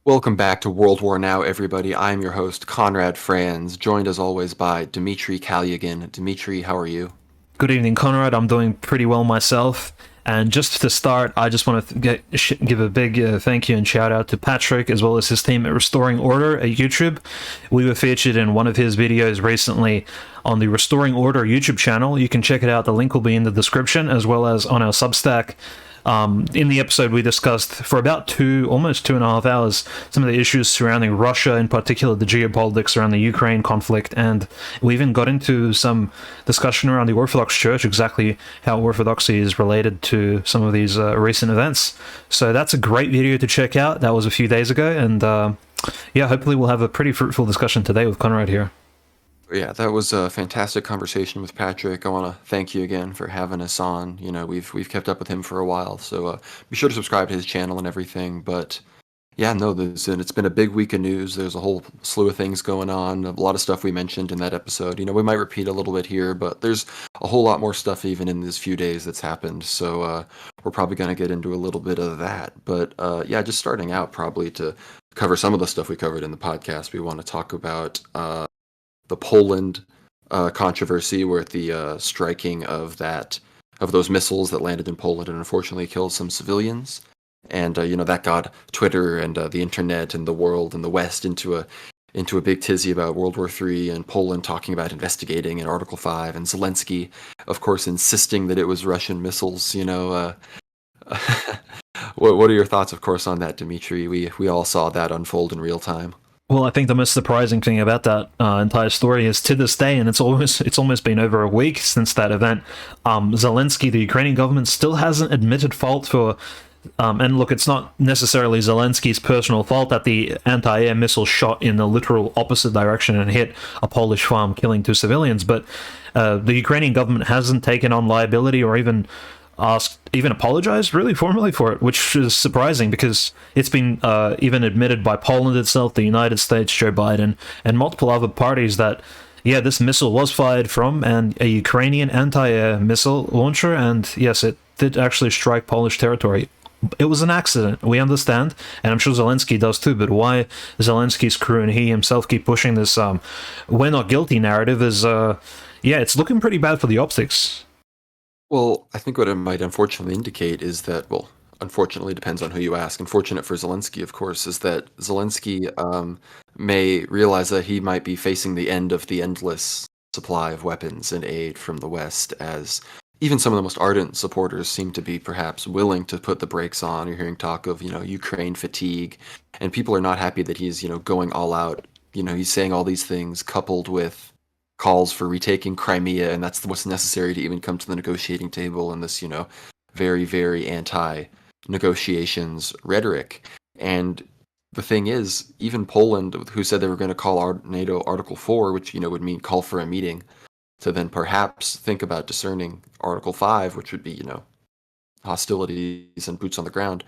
Welcome back to World War Now, everybody. I'm your host, Conrad Franz, joined as always by Dmitry Kalyagin. Dmitry, how are you? Good evening, Conrad. I'm doing pretty well myself. And just to start, I just want to give a big thank you and shout out to Patrick as well as his team at Restoring Order at YouTube. We were featured in one of his videos recently on the Restoring Order YouTube channel. You can check it out. The link will be in the description as well as on our Substack. In the episode, we discussed for about almost 2.5 hours, some of the issues surrounding Russia, in particular the geopolitics around the Ukraine conflict, and we even got into some discussion around the Orthodox Church, exactly how Orthodoxy is related to some of these recent events. So that's a great video to check out. That was a few days ago, and yeah, hopefully we'll have a pretty fruitful discussion today with Conrad here. Yeah, that was a fantastic conversation with Patrick. I want to thank you again for having us on. You know, we've kept up with him for a while, so be sure to subscribe to his channel and everything. But yeah, no, it's been a big week of news. There's a whole slew of things going on. A lot of stuff we mentioned in that episode. You know, we might repeat a little bit here, but there's a whole lot more stuff even in these few days that's happened. So we're probably going to get into a little bit of that. But yeah, just starting out probably to cover some of the stuff we covered in the podcast. We want to talk about the Poland controversy, where the striking of those missiles that landed in Poland and unfortunately killed some civilians, and you know, that got Twitter and the internet and the world and the West into a big tizzy about World War III and Poland talking about investigating in Article 5, and Zelensky, of course, insisting that it was Russian missiles. You know, what are your thoughts, of course, on that, Dmitry? We all saw that unfold in real time. Well, I think the most surprising thing about that entire story is, to this day, and it's almost been over a week since that event, Zelensky, the Ukrainian government, still hasn't admitted fault for. And look, it's not necessarily Zelensky's personal fault that the anti-air missile shot in the literal opposite direction and hit a Polish farm, killing 2 civilians. But the Ukrainian government hasn't taken on liability or even apologized really formally for it, which is surprising because it's been even admitted by Poland itself, the United States, Joe Biden, and multiple other parties that, yeah, this missile was fired from a Ukrainian anti-air missile launcher, and yes, it did actually strike Polish territory. It was an accident, we understand, and I'm sure Zelensky does too, but why Zelensky's crew and he himself keep pushing this we're not guilty narrative is, yeah, it's looking pretty bad for the optics. Well, I think what it might unfortunately indicate is that, well, unfortunately depends on who you ask. Unfortunate for Zelensky, of course, is that Zelensky may realize that he might be facing the end of the endless supply of weapons and aid from the West, as even some of the most ardent supporters seem to be perhaps willing to put the brakes on. You're hearing talk of, you know, Ukraine fatigue, and people are not happy that he's, you know, going all out. You know, he's saying all these things coupled with calls for retaking Crimea, and that's what's necessary to even come to the negotiating table, in this, you know, very, very anti-negotiations rhetoric. And the thing is, even Poland, who said they were going to call NATO Article 4, which, you know, would mean call for a meeting to then perhaps think about discerning Article 5, which would be, you know, hostilities and boots on the ground.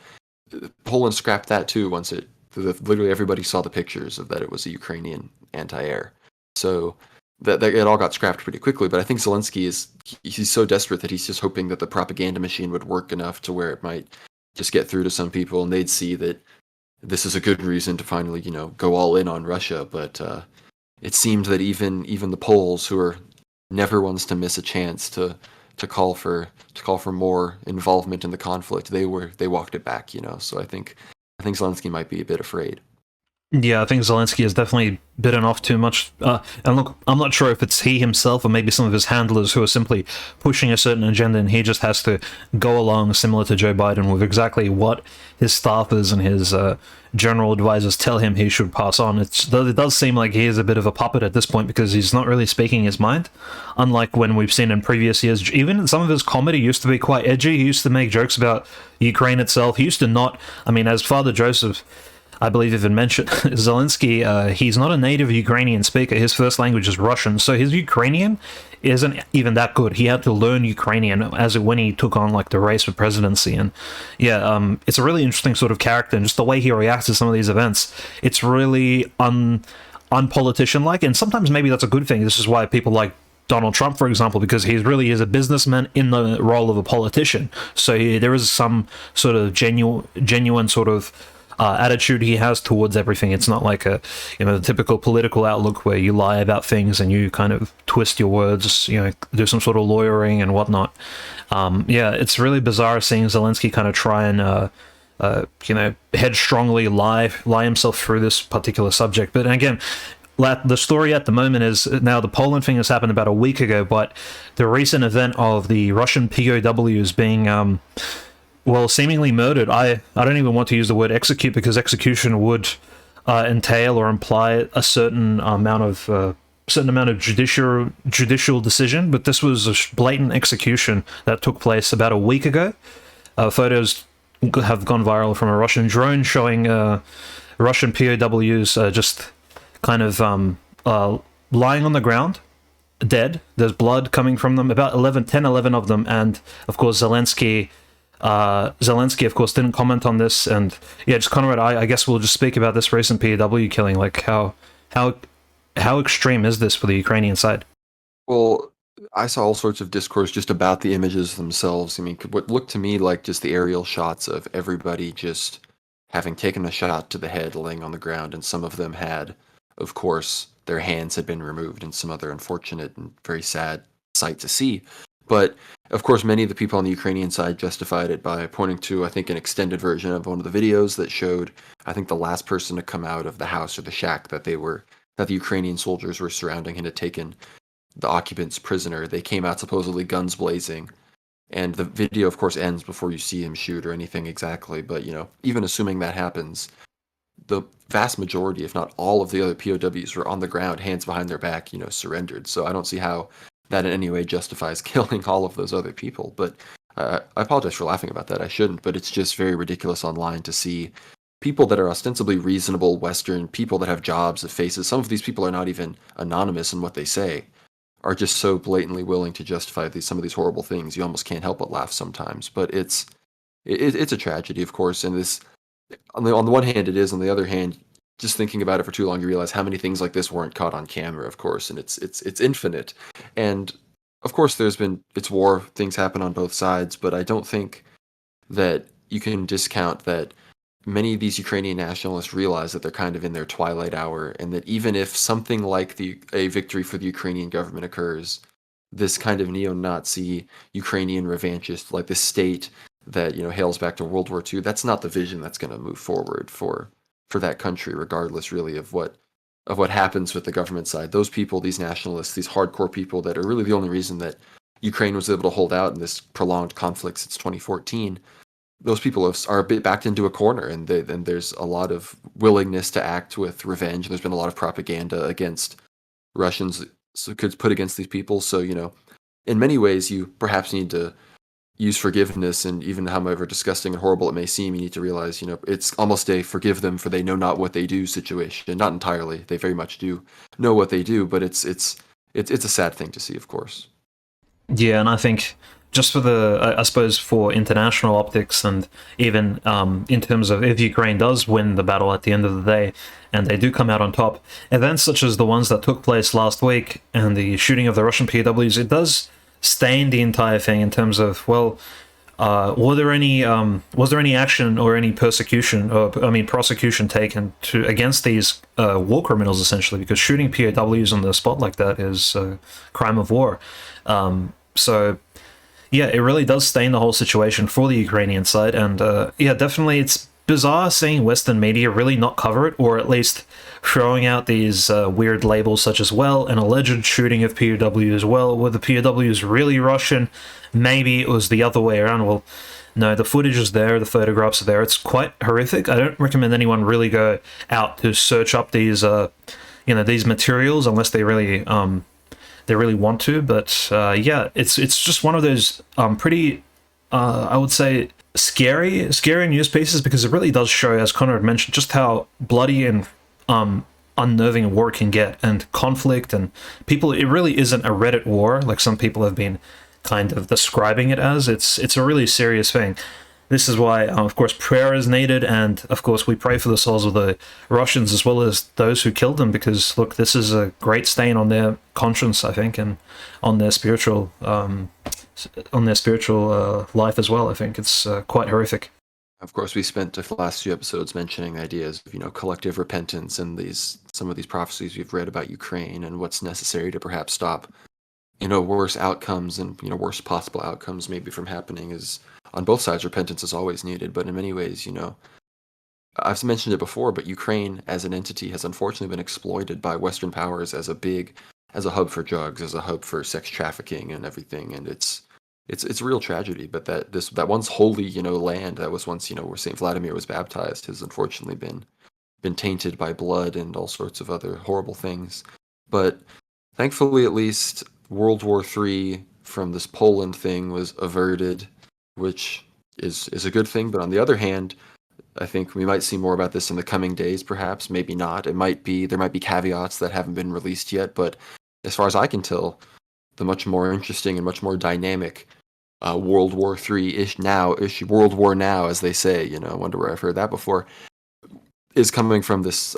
Poland scrapped that too once literally everybody saw the pictures of that it was a Ukrainian anti-air. So that it all got scrapped pretty quickly. But I think Zelensky he's so desperate that he's just hoping that the propaganda machine would work enough to where it might just get through to some people, and they'd see that this is a good reason to finally, you know, go all in on Russia. But it seemed that even the Poles, who are never ones to miss a chance to call for more involvement in the conflict, they walked it back, you know. So I think Zelensky might be a bit afraid. Yeah, I think Zelensky has definitely bitten off too much. And look, I'm not sure if it's he himself or maybe some of his handlers who are simply pushing a certain agenda, and he just has to go along, similar to Joe Biden, with exactly what his staffers and his general advisors tell him he should pass on. It does seem like he is a bit of a puppet at this point, because he's not really speaking his mind, unlike when we've seen in previous years. Even some of his comedy used to be quite edgy. He used to make jokes about Ukraine itself. He used to not, I mean, as Father Joseph, I believe, even mentioned, Zelensky, he's not a native Ukrainian speaker. His first language is Russian, so his Ukrainian isn't even that good. He had to learn Ukrainian when he took on like the race for presidency. And yeah, it's a really interesting sort of character, and just the way he reacts to some of these events, it's really unpolitician-like, and sometimes maybe that's a good thing. This is why people like Donald Trump, for example, because he really is a businessman in the role of a politician. So there is some sort of genuine sort of attitude he has towards everything. It's not like a, the typical political outlook where you lie about things and you kind of twist your words, do some sort of lawyering and whatnot. Yeah, it's really bizarre seeing Zelensky kind of try and headstrongly lie himself through this particular subject. But again, the story at the moment is now the Poland thing has happened about a week ago, but the recent event of the Russian POWs being, seemingly murdered. I don't even want to use the word execute, because execution would entail or imply a certain amount of judicial decision, but this was a blatant execution that took place about a week ago. Photos have gone viral from a Russian drone showing Russian POWs just kind of lying on the ground, dead. There's blood coming from them, about 11 of them, and of course Zelensky, of course, didn't comment on this, and yeah, just Conrad, I guess we'll just speak about this recent POW killing. Like, how extreme is this for the Ukrainian side? Well, I saw all sorts of discourse just about the images themselves. I mean, what looked to me like just the aerial shots of everybody just having taken a shot to the head laying on the ground, and some of them had, of course, their hands had been removed, and some other unfortunate and very sad sight to see. But, of course, many of the people on the Ukrainian side justified it by pointing to, I think, an extended version of one of the videos that showed, I think, the last person to come out of the house or the shack that the Ukrainian soldiers were surrounding and had taken the occupants prisoner. They came out supposedly guns blazing, and the video, of course, ends before you see him shoot or anything exactly. But, even assuming that happens, the vast majority, if not all of the other POWs were on the ground, hands behind their back, surrendered. So I don't see how that in any way justifies killing all of those other people. But I apologize for laughing about that. I shouldn't, but it's just very ridiculous online to see people that are ostensibly reasonable Western people that have jobs, that faces. Some of these people are not even anonymous in what they say, are just so blatantly willing to justify some of these horrible things. You almost can't help but laugh sometimes. But it's a tragedy, of course, and this, on the one hand it is, on the other hand, just thinking about it for too long, you realize how many things like this weren't caught on camera, of course, and it's infinite. And of course it's war, things happen on both sides, but I don't think that you can discount that many of these Ukrainian nationalists realize that they're kind of in their twilight hour, and that even if something like a victory for the Ukrainian government occurs, this kind of neo-Nazi Ukrainian revanchist, like this state that hails back to World War II, that's not the vision that's going to move forward for that country, regardless really of what happens with the government side. Those people, these nationalists, these hardcore people that are really the only reason that Ukraine was able to hold out in this prolonged conflict since 2014, those people are a bit backed into a corner, and there's a lot of willingness to act with revenge. There's been a lot of propaganda against Russians, so could put against these people. So, in many ways, you perhaps need to use forgiveness, and even however disgusting and horrible it may seem, you need to realize, it's almost a forgive them for they know not what they do situation. Not entirely. They very much do know what they do, but it's a sad thing to see, of course. Yeah, and I think just for I suppose for international optics, and even in terms of if Ukraine does win the battle at the end of the day, and they do come out on top, events such as the ones that took place last week and the shooting of the Russian POWs, it does stain the entire thing in terms of, was there any action or any persecution, prosecution taken against these war criminals, essentially, because shooting POWs on the spot like that is a crime of war. So yeah, it really does stain the whole situation for the Ukrainian side, and yeah, definitely it's bizarre seeing Western media really not cover it, or at least throwing out these weird labels such as, an alleged shooting of POW as well. Were the POWs really Russian? Maybe it was the other way around. Well, no, the footage is there, the photographs are there. It's quite horrific. I don't recommend anyone really go out to search up these, these materials unless they really want to. But yeah, it's just one of those pretty, I would say, scary news pieces, because it really does show, as Conrad mentioned, just how bloody and unnerving war can get, and conflict, and people. It really isn't a Reddit war like some people have been kind of describing it as. It's a really serious thing. This is why, of course, prayer is needed, and of course we pray for the souls of the Russians as well as those who killed them, because look, this is a great stain on their conscience, I think, and on their spiritual life as well. I think it's quite horrific. Of course, we spent the last few episodes mentioning ideas of, collective repentance and some of these prophecies we've read about Ukraine and what's necessary to perhaps stop, worse outcomes and, worst possible outcomes maybe from happening. Is on both sides, repentance is always needed, but in many ways, I've mentioned it before, but Ukraine as an entity has unfortunately been exploited by Western powers as a hub for drugs, as a hub for sex trafficking and everything, and it's a real tragedy. But that once holy, land that was once, where Saint Vladimir was baptized has unfortunately been tainted by blood and all sorts of other horrible things. But thankfully, at least World War III from this Poland thing was averted, which is a good thing. But on the other hand, I think we might see more about this in the coming days, perhaps, maybe not. There might be caveats that haven't been released yet, but as far as I can tell, the much more interesting and much more dynamic World War Now, as they say, I wonder where I've heard that before, is coming from this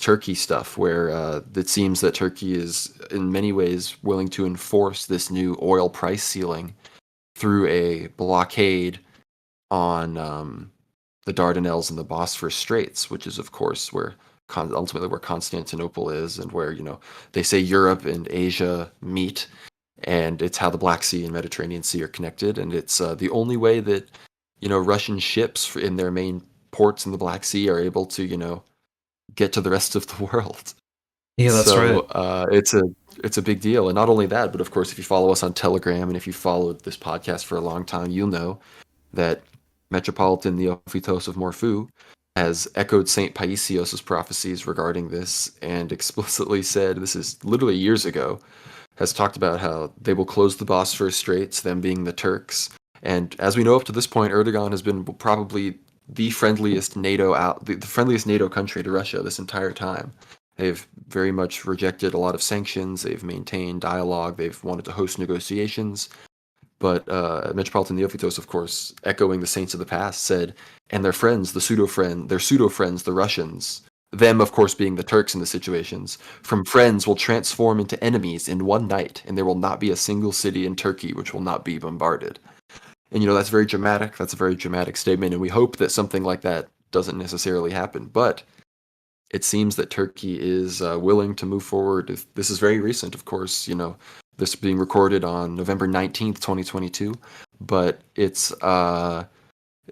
Turkey stuff, where it seems that Turkey is in many ways willing to enforce this new oil price ceiling through a blockade on the Dardanelles and the Bosphorus Straits, which is, of course, ultimately where Constantinople is, and where, they say Europe and Asia meet, and it's how the Black Sea and Mediterranean Sea are connected, and it's the only way that, Russian ships in their main ports in the Black Sea are able to, get to the rest of the world. Yeah, that's right. So it's a big deal, and not only that, but of course, if you follow us on Telegram and if you followed this podcast for a long time, you'll know that Metropolitan Neophytos of Morphu has echoed Saint Paisios' prophecies regarding this and explicitly said, this is literally years ago, has talked about how they will close the Bosphorus Straits, them being the Turks. And as we know up to this point, Erdogan has been probably the friendliest the friendliest NATO country to Russia this entire time. They've very much rejected a lot of sanctions. They've maintained dialogue. They've wanted to host negotiations. But Metropolitan Neophytos, of course, echoing the saints of the past, said, and their friends, their pseudo-friends, the Russians, them, of course, being the Turks in the situations, from friends will transform into enemies in one night, and there will not be a single city in Turkey which will not be bombarded. And, that's very dramatic. That's a very dramatic statement, and we hope that something like that doesn't necessarily happen. But it seems that Turkey is willing to move forward. This is very recent, of course, this being recorded on November 19th, 2022, but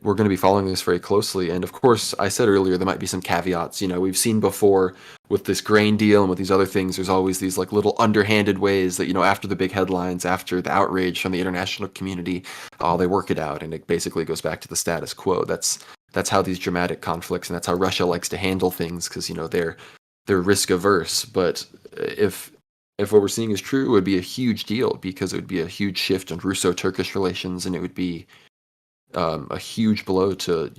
we're going to be following this very closely. And of course, I said earlier, there might be some caveats. We've seen before with this grain deal and with these other things, there's always these like little underhanded ways that, after the big headlines, after the outrage from the international community, they work it out. And it basically goes back to the status quo. That's how these dramatic conflicts, and that's how Russia likes to handle things, because, they're risk averse. But if what we're seeing is true, it would be a huge deal, because it would be a huge shift in Russo-Turkish relations, and it would be a huge blow to,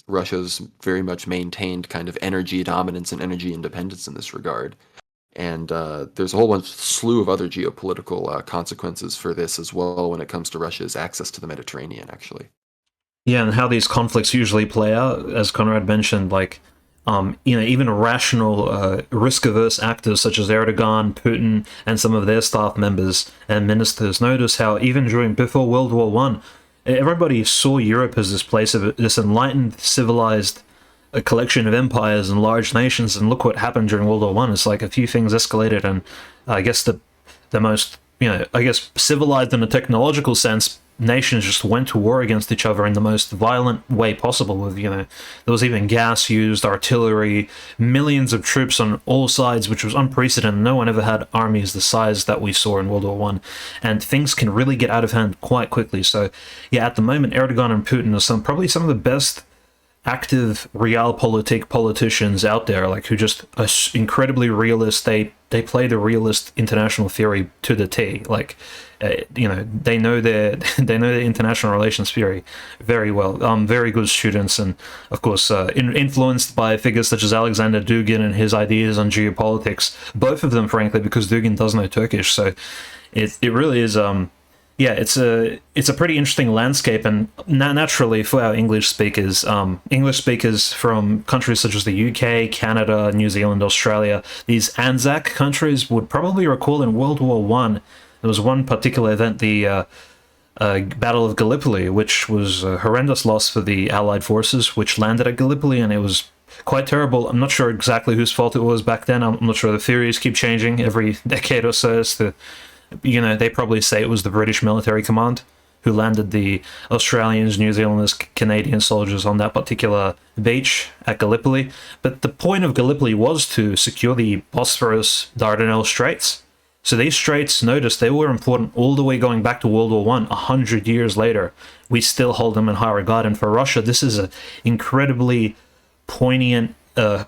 Russia's very much maintained kind of energy dominance and energy independence in this regard. And there's a whole slew of other geopolitical consequences for this as well when it comes to Russia's access to the Mediterranean, actually. Yeah, and how these conflicts usually play out, as Conrad mentioned, like, even rational, risk-averse actors such as Erdogan, Putin, and some of their staff members and ministers notice how even before World War I, everybody saw Europe as this place of this enlightened, civilized collection of empires and large nations, and look what happened during World War I. It's like a few things escalated, and I guess the most, civilized in a technological sense, nations just went to war against each other in the most violent way possible. With there was even gas used, artillery, millions of troops on all sides, which was unprecedented. No one ever had armies the size that we saw in World War I, and things can really get out of hand quite quickly. So, yeah, at the moment, Erdogan and Putin are probably some of the best active realpolitik politicians out there, like, who just are incredibly realist. They play the realist international theory to the T. Like, they know their international relations theory very well. Very good students, and of course influenced by figures such as Alexander Dugin and his ideas on geopolitics. Both of them, frankly, because Dugin does know Turkish, so it really is. It's a pretty interesting landscape, and naturally for our English speakers from countries such as the UK, Canada, New Zealand, Australia, these Anzac countries would probably recall in World War I, there was one particular event, the Battle of Gallipoli, which was a horrendous loss for the Allied forces, which landed at Gallipoli, and it was quite terrible. I'm not sure exactly whose fault it was back then. I'm not sure. The theories keep changing every decade or so as to, they probably say it was the British military command who landed the Australians, New Zealanders, Canadian soldiers on that particular beach at Gallipoli. But the point of Gallipoli was to secure the Bosphorus Dardanelles Straits. So these straits, notice, they were important all the way going back to World War I, 100 years later. We still hold them in high regard. And for Russia, this is an incredibly poignant,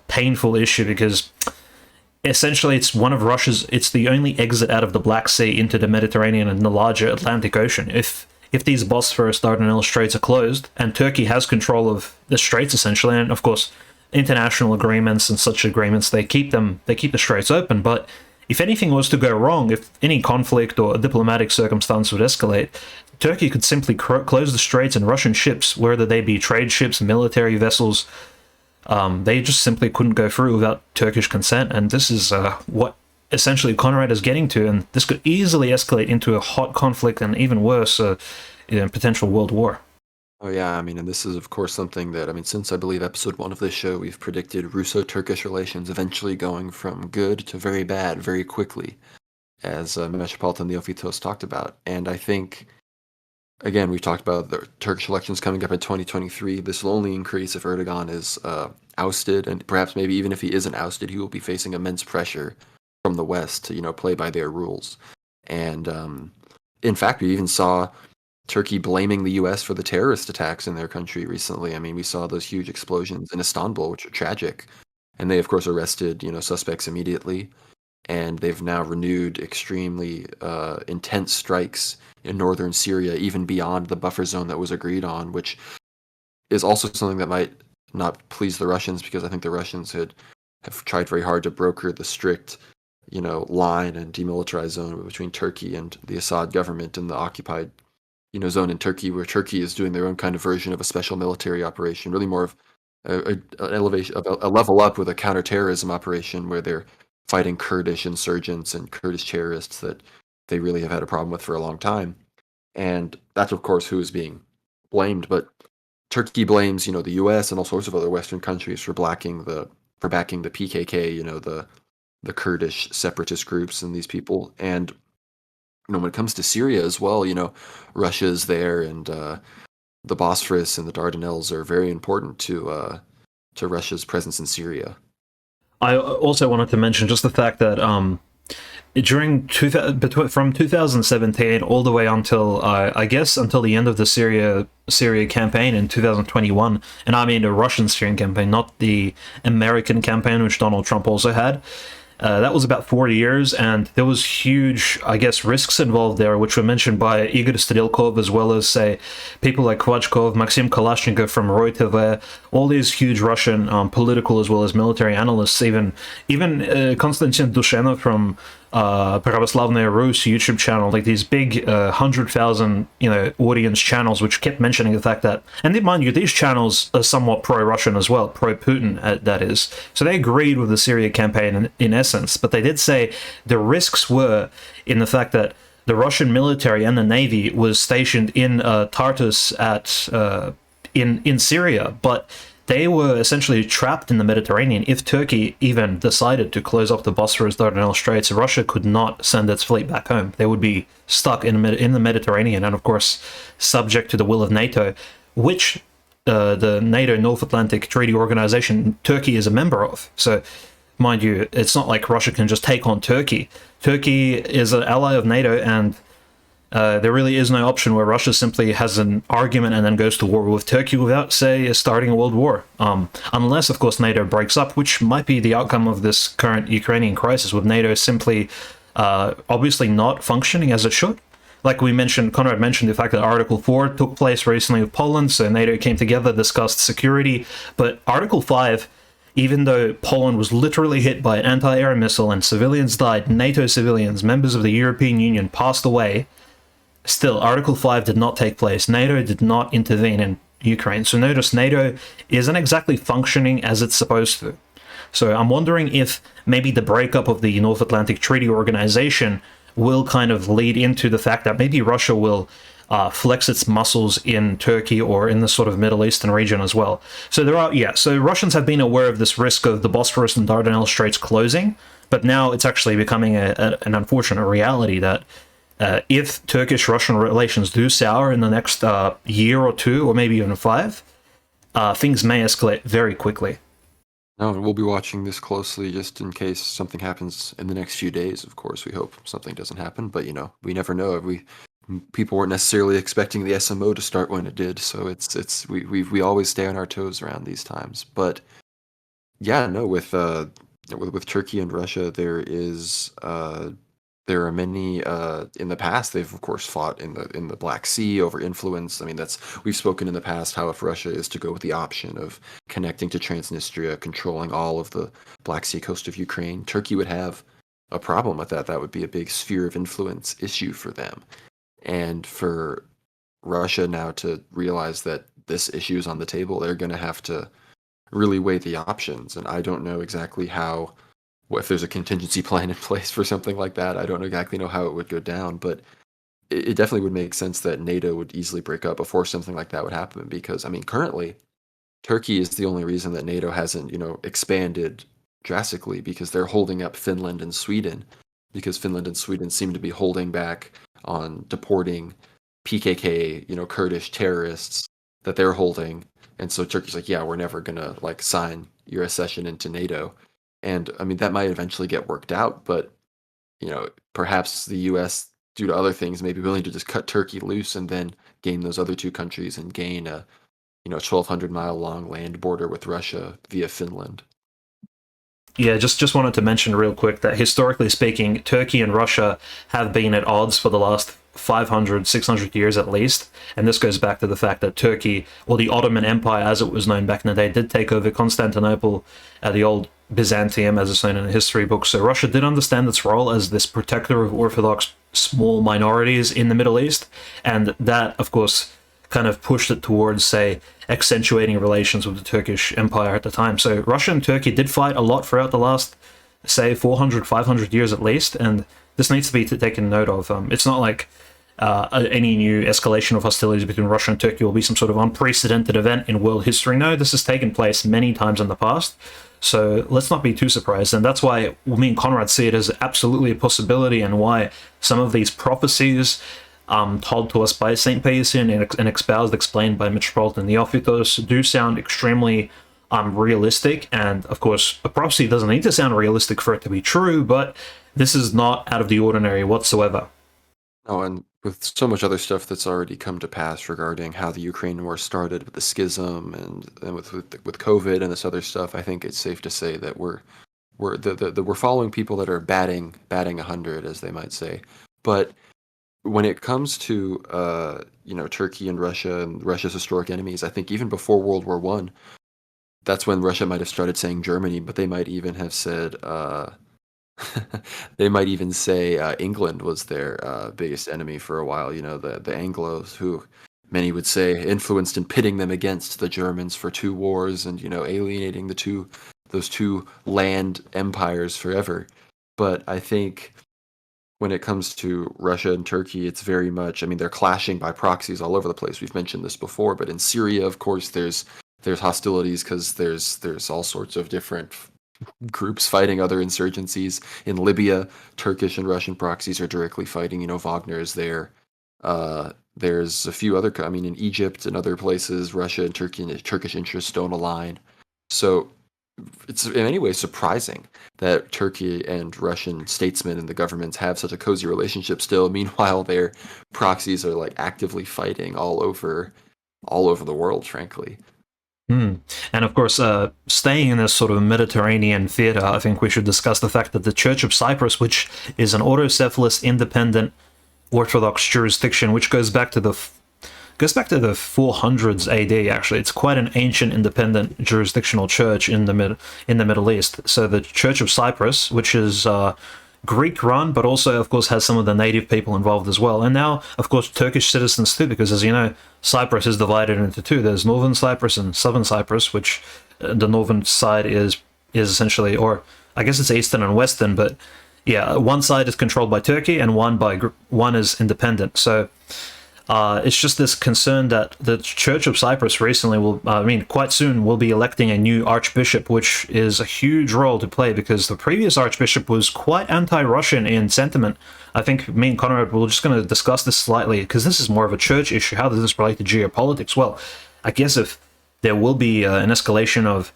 painful issue because essentially it's one of Russia's, it's the only exit out of the Black Sea into the Mediterranean and the larger Atlantic Ocean. If these Bosphorus Dardanelles Straits are closed, and Turkey has control of the straits essentially, and of course international agreements and such agreements, they keep the straits open, but if anything was to go wrong, if any conflict or a diplomatic circumstance would escalate, Turkey could simply close the straits and Russian ships, whether they be trade ships, military vessels, they just simply couldn't go through without Turkish consent. And this is what essentially Conrad is getting to, and this could easily escalate into a hot conflict and even worse, potential world war. Oh yeah, I mean, and this is of course something that, I mean, since I believe episode 1 of this show, we've predicted Russo-Turkish relations eventually going from good to very bad very quickly, as Metropolitan Neophytos talked about. And I think, again, we've talked about the Turkish elections coming up in 2023. This will only increase if Erdogan is ousted, and perhaps maybe even if he isn't ousted, he will be facing immense pressure from the West to, play by their rules. And in fact, we even saw Turkey blaming the U.S. for the terrorist attacks in their country recently. I mean, we saw those huge explosions in Istanbul, which are tragic. And they, of course, arrested, suspects immediately. And they've now renewed extremely intense strikes in northern Syria, even beyond the buffer zone that was agreed on, which is also something that might not please the Russians, because I think the Russians have tried very hard to broker the strict, line and demilitarized zone between Turkey and the Assad government and the occupied zone in Turkey, where Turkey is doing their own kind of version of a special military operation, really more of an elevation, of a level up with a counterterrorism operation where they're fighting Kurdish insurgents and Kurdish terrorists that they really have had a problem with for a long time. And that's, of course, who is being blamed. But Turkey blames, the U.S. and all sorts of other Western countries for backing the PKK, the Kurdish separatist groups and these people. And when it comes to Syria as well, Russia is there, and the Bosphorus and the Dardanelles are very important to Russia's presence in Syria. I also wanted to mention just the fact that from 2017 all the way until until the end of the Syria campaign in 2021, and I mean the Russian Syrian campaign, not the American campaign, which Donald Trump also had. That was about 40 years, and there was huge, risks involved there, which were mentioned by Igor Strilkov, as well as, say, people like Kvachkov, Maxim Kalashnikov from Reuters, all these huge Russian political as well as military analysts, even Konstantin Dushenov from Pravoslavnaya Rus YouTube channel, like these big 100,000 audience channels, which kept mentioning the fact that, and mind you, these channels are somewhat pro-Russian as well, pro-Putin, that is. So they agreed with the Syria campaign in essence, but they did say the risks were in the fact that the Russian military and the navy was stationed in Tartus in Syria, but they were essentially trapped in the Mediterranean. If Turkey even decided to close off the Bosphorus Dardanelles Straits, Russia could not send its fleet back home. They would be stuck in the Mediterranean, and of course subject to the will of NATO, which the NATO North Atlantic Treaty Organization, Turkey is a member of. So mind you, it's not like Russia can just take on Turkey. Turkey is an ally of NATO, and there really is no option where Russia simply has an argument and then goes to war with Turkey without, say, starting a world war. Unless, of course, NATO breaks up, which might be the outcome of this current Ukrainian crisis, with NATO simply obviously not functioning as it should. Like we mentioned, Conrad mentioned the fact that Article 4 took place recently with Poland, so NATO came together, discussed security. But Article 5, even though Poland was literally hit by an anti-air missile and civilians died, NATO civilians, members of the European Union, passed away, still, Article 5 did not take place. NATO did not intervene in Ukraine. So notice NATO isn't exactly functioning as it's supposed to. So I'm wondering if maybe the breakup of the North Atlantic Treaty Organization will kind of lead into the fact that maybe Russia will flex its muscles in Turkey or in the sort of Middle Eastern region as well. So so Russians have been aware of this risk of the Bosphorus and Dardanelles Straits closing, but now it's actually becoming an unfortunate reality that if Turkish-Russian relations do sour in the next year or two, or maybe even 5, things may escalate very quickly. No, and we'll be watching this closely just in case something happens in the next few days. Of course, we hope something doesn't happen, but we never know. People weren't necessarily expecting the SMO to start when it did, so we always stay on our toes around these times. But yeah, no, with Turkey and Russia, there are many in the past. They've of course fought in the Black Sea over influence. I mean, we've spoken in the past how if Russia is to go with the option of connecting to Transnistria, controlling all of the Black Sea coast of Ukraine, Turkey would have a problem with that. That would be a big sphere of influence issue for them. And for Russia now to realize that this issue is on the table, they're going to have to really weigh the options. And I don't know exactly if there's a contingency plan in place for something like that. I don't exactly know how it would go down, but it definitely would make sense that NATO would easily break up before something like that would happen. Because, I mean, currently, Turkey is the only reason that NATO hasn't, expanded drastically, because they're holding up Finland and Sweden, because Finland and Sweden seem to be holding back on deporting PKK, Kurdish terrorists that they're holding. And so Turkey's like, yeah, we're never going to sign your accession into NATO. And I mean, that might eventually get worked out, but perhaps the US, due to other things, may be willing to just cut Turkey loose and then gain those other two countries and gain a 1,200-mile long land border with Russia via Finland. Yeah, just wanted to mention real quick that historically speaking, Turkey and Russia have been at odds for the last 500, 600 years at least. And this goes back to the fact that Turkey, or the Ottoman Empire as it was known back in the day, did take over Constantinople, the old Byzantium as it's known in the history books. So Russia did understand its role as this protector of Orthodox small minorities in the Middle East. And that, of course, kind of pushed it towards, say, accentuating relations with the Turkish Empire at the time. So Russia and Turkey did fight a lot throughout the last, say, 400, 500 years at least, and this needs to be taken note of. It's not like any new escalation of hostilities between Russia and Turkey will be some sort of unprecedented event in world history. No, this has taken place many times in the past, so let's not be too surprised. And that's why me and Conrad see it as absolutely a possibility, and why some of these prophecies told to us by St. Paisian and explained by Metropolitan Neophytos do sound extremely realistic. And of course, a prophecy doesn't need to sound realistic for it to be true, but this is not out of the ordinary whatsoever. Oh, and with so much other stuff that's already come to pass regarding how the Ukraine war started with the schism and with COVID and this other stuff, I think it's safe to say that we're following people that are batting 100, as they might say. But when it comes to Turkey and Russia's historic enemies, I think even before World War I, that's when Russia might have started saying Germany, but they might even have said they might even say England was their biggest enemy for a while. The Anglos, who many would say influenced in pitting them against the Germans for 2 wars and alienating those two land empires forever. But I think when it comes to Russia and Turkey, it's very much, I mean, they're clashing by proxies all over the place. We've mentioned this before, but in Syria, of course, there's hostilities because there's all sorts of different groups fighting other insurgencies. In Libya, Turkish and Russian proxies are directly fighting. Wagner is there. There's a few other, I mean, in Egypt and other places, Russia and Turkish interests don't align. So it's in many ways surprising that Turkey and Russian statesmen and the governments have such a cozy relationship still. Meanwhile, their proxies are actively fighting all over the world, frankly. And of course, staying in this sort of Mediterranean theater, I think we should discuss the fact that the Church of Cyprus, which is an autocephalous, independent Orthodox jurisdiction, which goes back to the 400s AD. Actually, it's quite an ancient, independent jurisdictional church in the Middle East. So the Church of Cyprus, which is Greek-run, but also, of course, has some of the native people involved as well. And now, of course, Turkish citizens too, because as you know, Cyprus is divided into two. There's Northern Cyprus and Southern Cyprus, which the northern side is essentially, or I guess it's Eastern and Western, but yeah, one side is controlled by Turkey and one is independent. So It's just this concern that the Church of Cyprus recently will, I mean, quite soon will be electing a new archbishop, which is a huge role to play because the previous archbishop was quite anti-Russian in sentiment. I think me and Conrad we're just going to discuss this slightly because this is more of a church issue. How does this relate to geopolitics? Well, I guess if there will be an escalation of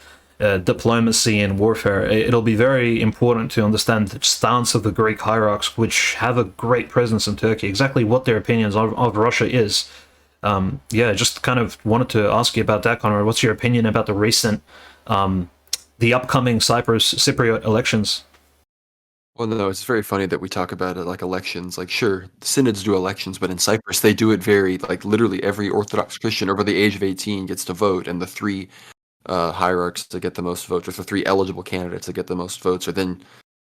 diplomacy and warfare, it'll be very important to understand the stance of the Greek hierarchs, which have a great presence in Turkey, exactly what their opinions of Russia is. Yeah, just kind of wanted to ask you about that, Conrad. What's your opinion about the recent, the upcoming Cypriot elections? Well, no, it's very funny that we talk about it like elections. Like, sure, synods do elections, but in Cyprus, they do it very, like, literally every Orthodox Christian over the age of 18 gets to vote, and the three hierarchs to get the most votes, or the three eligible candidates to get the most votes, are then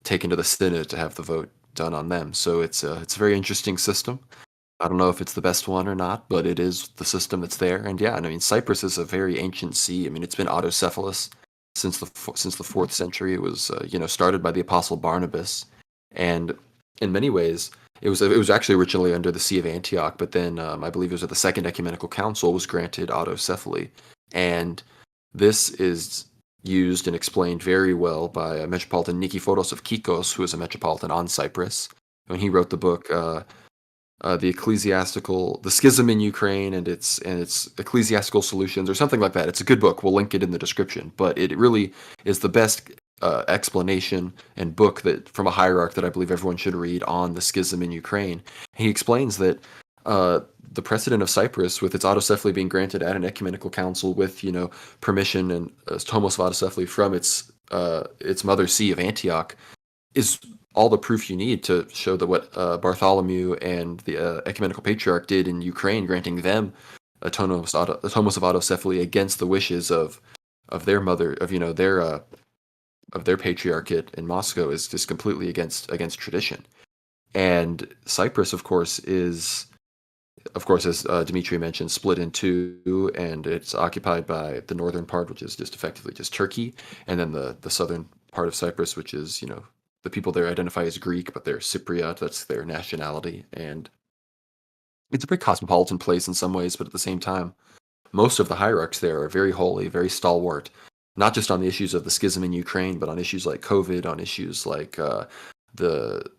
taken to the synod to have the vote done on them. So it's a very interesting system. I don't know if it's the best one or not, but it is the system that's there. And yeah, and I mean, Cyprus is a very ancient sea. I mean, it's been autocephalous since the fourth century. It was started by the apostle Barnabas, and in many ways, it was actually originally under the See of Antioch, but then I believe it was at the Second Ecumenical Council was granted autocephaly, and this is used and explained very well by Metropolitan Nikephoros of Kikos, who is a metropolitan on Cyprus. When he wrote the book the schism in Ukraine and its ecclesiastical solutions, or something like that. It's a good book. We'll link it in the description. But it really is the best explanation and book that from a hierarch that I believe everyone should read on the schism in Ukraine. He explains that the precedent of Cyprus, with its autocephaly being granted at an ecumenical council with permission and tomos of autocephaly from its mother see of Antioch, is all the proof you need to show that what Bartholomew and the ecumenical patriarch did in Ukraine, granting them a tomos of autocephaly against the wishes of their mother, of their patriarchate in Moscow, is just completely against tradition. And Cyprus, of course, as Dimitri mentioned, split in two, and it's occupied by the northern part, which is just effectively just Turkey, and then the southern part of Cyprus, which is the people there identify as Greek, but they're Cypriot. That's their nationality, and it's a very cosmopolitan place in some ways. But at the same time, most of the hierarchs there are very holy, very stalwart, not just on the issues of the schism in Ukraine, but on issues like COVID, on issues like the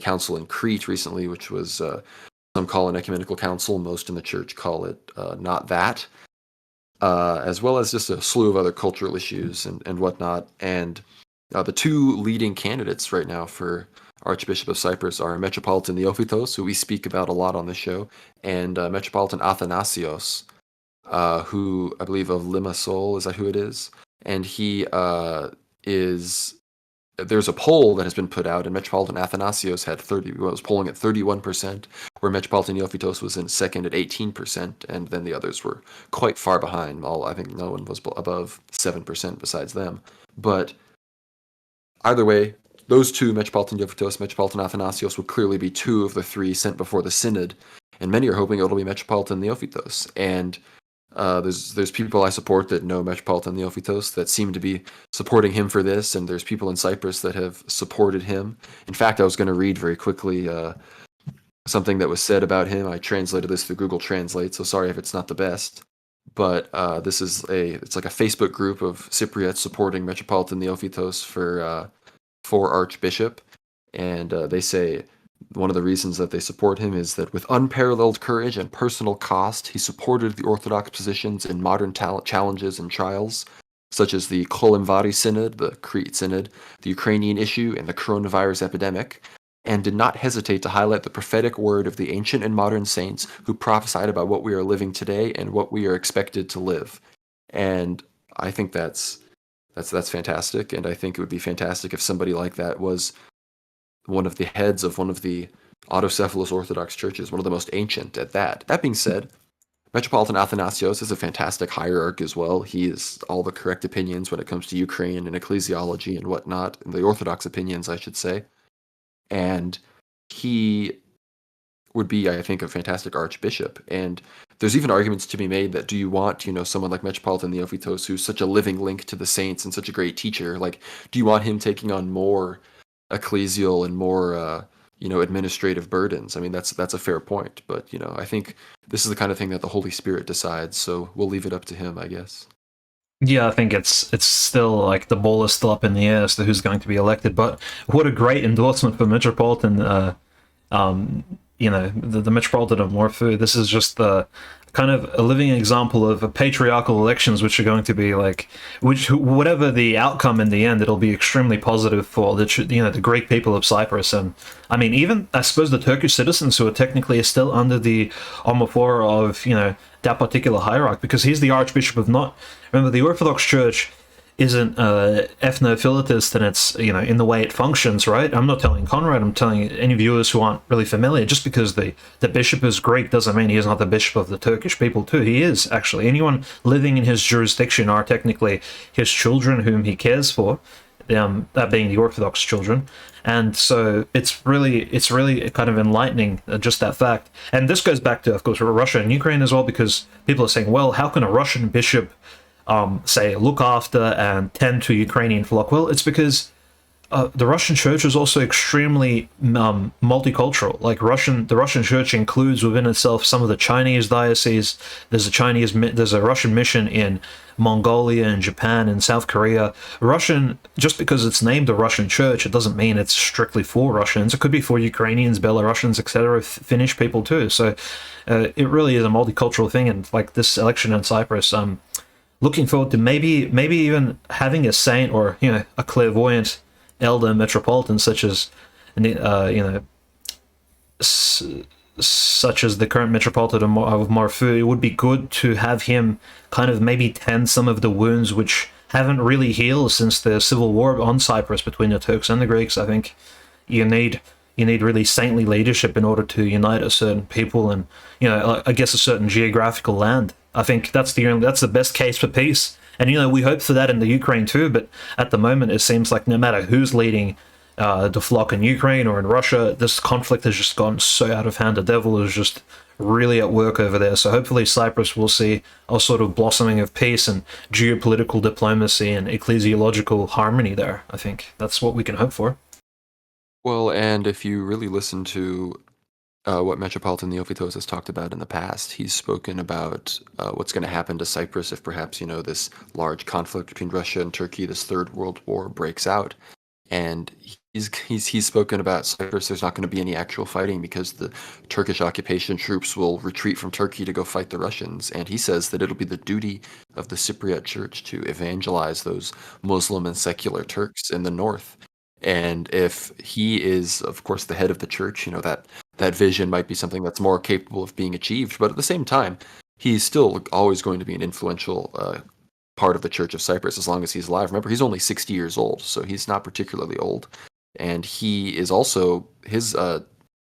council in Crete recently, which was some call an ecumenical council, most in the church call it not that, as well as just a slew of other cultural issues and whatnot. And the two leading candidates right now for Archbishop of Cyprus are Metropolitan Neophytos, who we speak about a lot on the show, and Metropolitan Athanasios, who I believe of Limassol, is that who it is? And he is. There's a poll that has been put out, and Metropolitan Athanasios was polling at 31%, where Metropolitan Neophytos was in second at 18%, and then the others were quite far behind. I think no one was above 7% besides them. But either way, those two, Metropolitan Neophytos, Metropolitan Athanasios, will clearly be two of the three sent before the synod, and many are hoping it'll be Metropolitan Neophytos. And there's people I support that know Metropolitan Neophytos that seem to be supporting him for this, and there's people in Cyprus that have supported him. In fact, I was going to read very quickly something that was said about him. I translated this through Google Translate, so sorry if it's not the best. But it's like a Facebook group of Cypriots supporting Metropolitan Neophytos for Archbishop, and they say one of the reasons that they support him is that with unparalleled courage and personal cost, he supported the Orthodox positions in modern challenges and trials, such as the Kolimvari Synod, the Crete Synod, the Ukrainian issue, and the coronavirus epidemic, and did not hesitate to highlight the prophetic word of the ancient and modern saints who prophesied about what we are living today and what we are expected to live. And I think that's fantastic, and I think it would be fantastic if somebody like that was one of the heads of one of the autocephalous Orthodox churches, one of the most ancient at that. That being said, Metropolitan Athanasios is a fantastic hierarch as well. He has all the correct opinions when it comes to Ukraine and ecclesiology and whatnot, and the Orthodox opinions, I should say. And he would be, I think, a fantastic archbishop. And there's even arguments to be made that do you want, someone like Metropolitan Neophytos, who's such a living link to the saints and such a great teacher, like, do you want him taking on more ecclesial and more administrative burdens. I mean, that's a fair point, but I think this is the kind of thing that the Holy Spirit decides, so we'll leave it up to him, I guess. Yeah, I think it's still like the ball is still up in the air as to who's going to be elected. But what a great endorsement for Metropolitan. The Metropolitan of Morphu. This is just the kind of a living example of patriarchal elections, which are going to be like, which whatever the outcome in the end, it'll be extremely positive for the Greek people of Cyprus, and I mean even I suppose the Turkish citizens who are technically still under the homophora of that particular hierarchy, because he's the Archbishop of not. Remember, the Orthodox Church isn't ethnophilitist, and it's in the way it functions, right? I'm not telling Conrad, I'm telling any viewers who aren't really familiar. Just because the bishop is Greek doesn't mean he is not the bishop of the Turkish people too. He is actually. Anyone living in his jurisdiction are technically his children whom he cares for, that being the Orthodox children. And so it's really kind of enlightening, just that fact. And this goes back to, of course, Russia and Ukraine as well, because people are saying, well, how can a Russian bishop say, look after and tend to Ukrainian flock? Well, it's because the Russian church is also extremely multicultural. Like the Russian church includes within itself some of the Chinese dioceses. There's a Russian mission in Mongolia and Japan and South Korea. Russian, just because it's named a Russian church, it doesn't mean it's strictly for Russians. It could be for Ukrainians, Belarusians, etc., Finnish people too. So it really is a multicultural thing. And like this election in Cyprus, looking forward to maybe even having a saint or a clairvoyant elder metropolitan such as such as the current metropolitan of Morphu. It would be good to have him kind of maybe tend some of the wounds which haven't really healed since the civil war on Cyprus between the Turks and the Greeks. I think you need really saintly leadership in order to unite a certain people and I guess a certain geographical land. I think that's the best case for peace. And we hope for that in the Ukraine too, but at the moment it seems like no matter who's leading the flock in Ukraine or in Russia, this conflict has just gone so out of hand. The devil is just really at work over there. So hopefully Cyprus will see a sort of blossoming of peace and geopolitical diplomacy and ecclesiological harmony there. I think that's what we can hope for. Well, and if you really listen to what Metropolitan Neophytos has talked about in the past, he's spoken about what's going to happen to Cyprus if perhaps, this large conflict between Russia and Turkey, this Third World War, breaks out. And he's spoken about Cyprus. There's not going to be any actual fighting because the Turkish occupation troops will retreat from Turkey to go fight the Russians. And he says that it'll be the duty of the Cypriot Church to evangelize those Muslim and secular Turks in the north. And if he is, of course, the head of the church, that vision might be something that's more capable of being achieved. But at the same time, he's still always going to be an influential part of the Church of Cyprus as long as he's alive. Remember, he's only 60 years old, so he's not particularly old. And he is also, his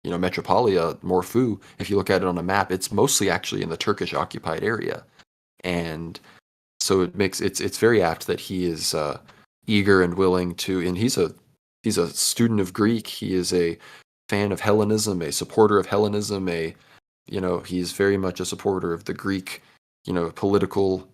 metropolia, Morphu, if you look at it on a map, it's mostly actually in the Turkish occupied area. And so it's very apt that he is eager and willing to, and he's a student of Greek. He is a fan of Hellenism, a supporter of Hellenism, he's very much a supporter of the Greek, political,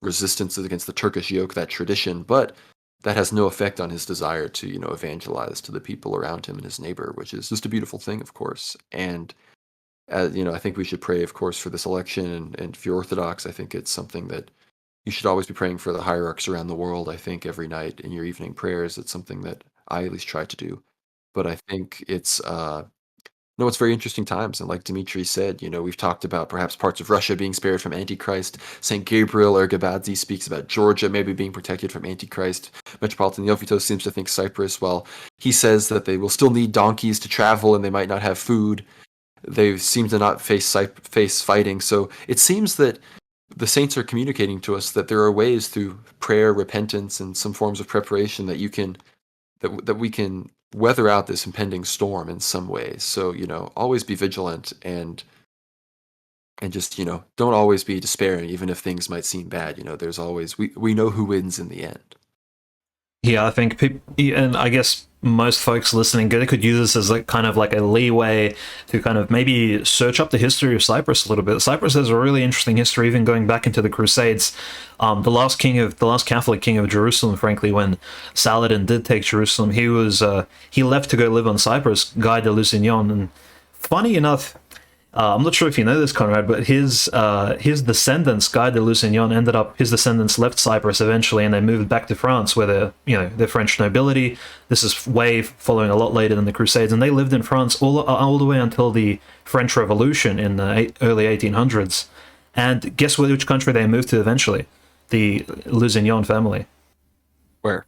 resistance against the Turkish yoke, that tradition, but that has no effect on his desire to, evangelize to the people around him and his neighbor, which is just a beautiful thing, of course. And, I think we should pray, of course, for this election. And if you're Orthodox, I think it's something that you should always be praying for the hierarchs around the world. I think every night in your evening prayers, it's something that I at least try to do. But I think it's very interesting times. And like Dimitri said, we've talked about perhaps parts of Russia being spared from Antichrist. St. Gabriel Ergabadze speaks about Georgia maybe being protected from Antichrist. Metropolitan Neophytos seems to think Cyprus, well, he says that they will still need donkeys to travel and they might not have food. They seem to not face fighting. So it seems that the saints are communicating to us that there are ways through prayer, repentance, and some forms of preparation that that we can weather out this impending storm in some ways. So, always be vigilant and just, don't always be despairing, even if things might seem bad. There's always, we know who wins in the end. Yeah, I think people, and I guess most folks listening they could use this as like kind of like a leeway to kind of maybe search up the history of Cyprus a little bit. Cyprus has a really interesting history, even going back into the Crusades. The last Catholic king of Jerusalem, frankly, when Saladin did take Jerusalem, he left to go live on Cyprus, Guy de Lusignan, and funny enough, I'm not sure if you know this, Conrad, but his descendants, Guy de Lusignan, his descendants left Cyprus eventually, and they moved back to France, where they're French nobility. This is way following a lot later than the Crusades, and they lived in France all the way until the French Revolution in the early 1800s. And guess which country they moved to eventually? The Lusignan family. Where?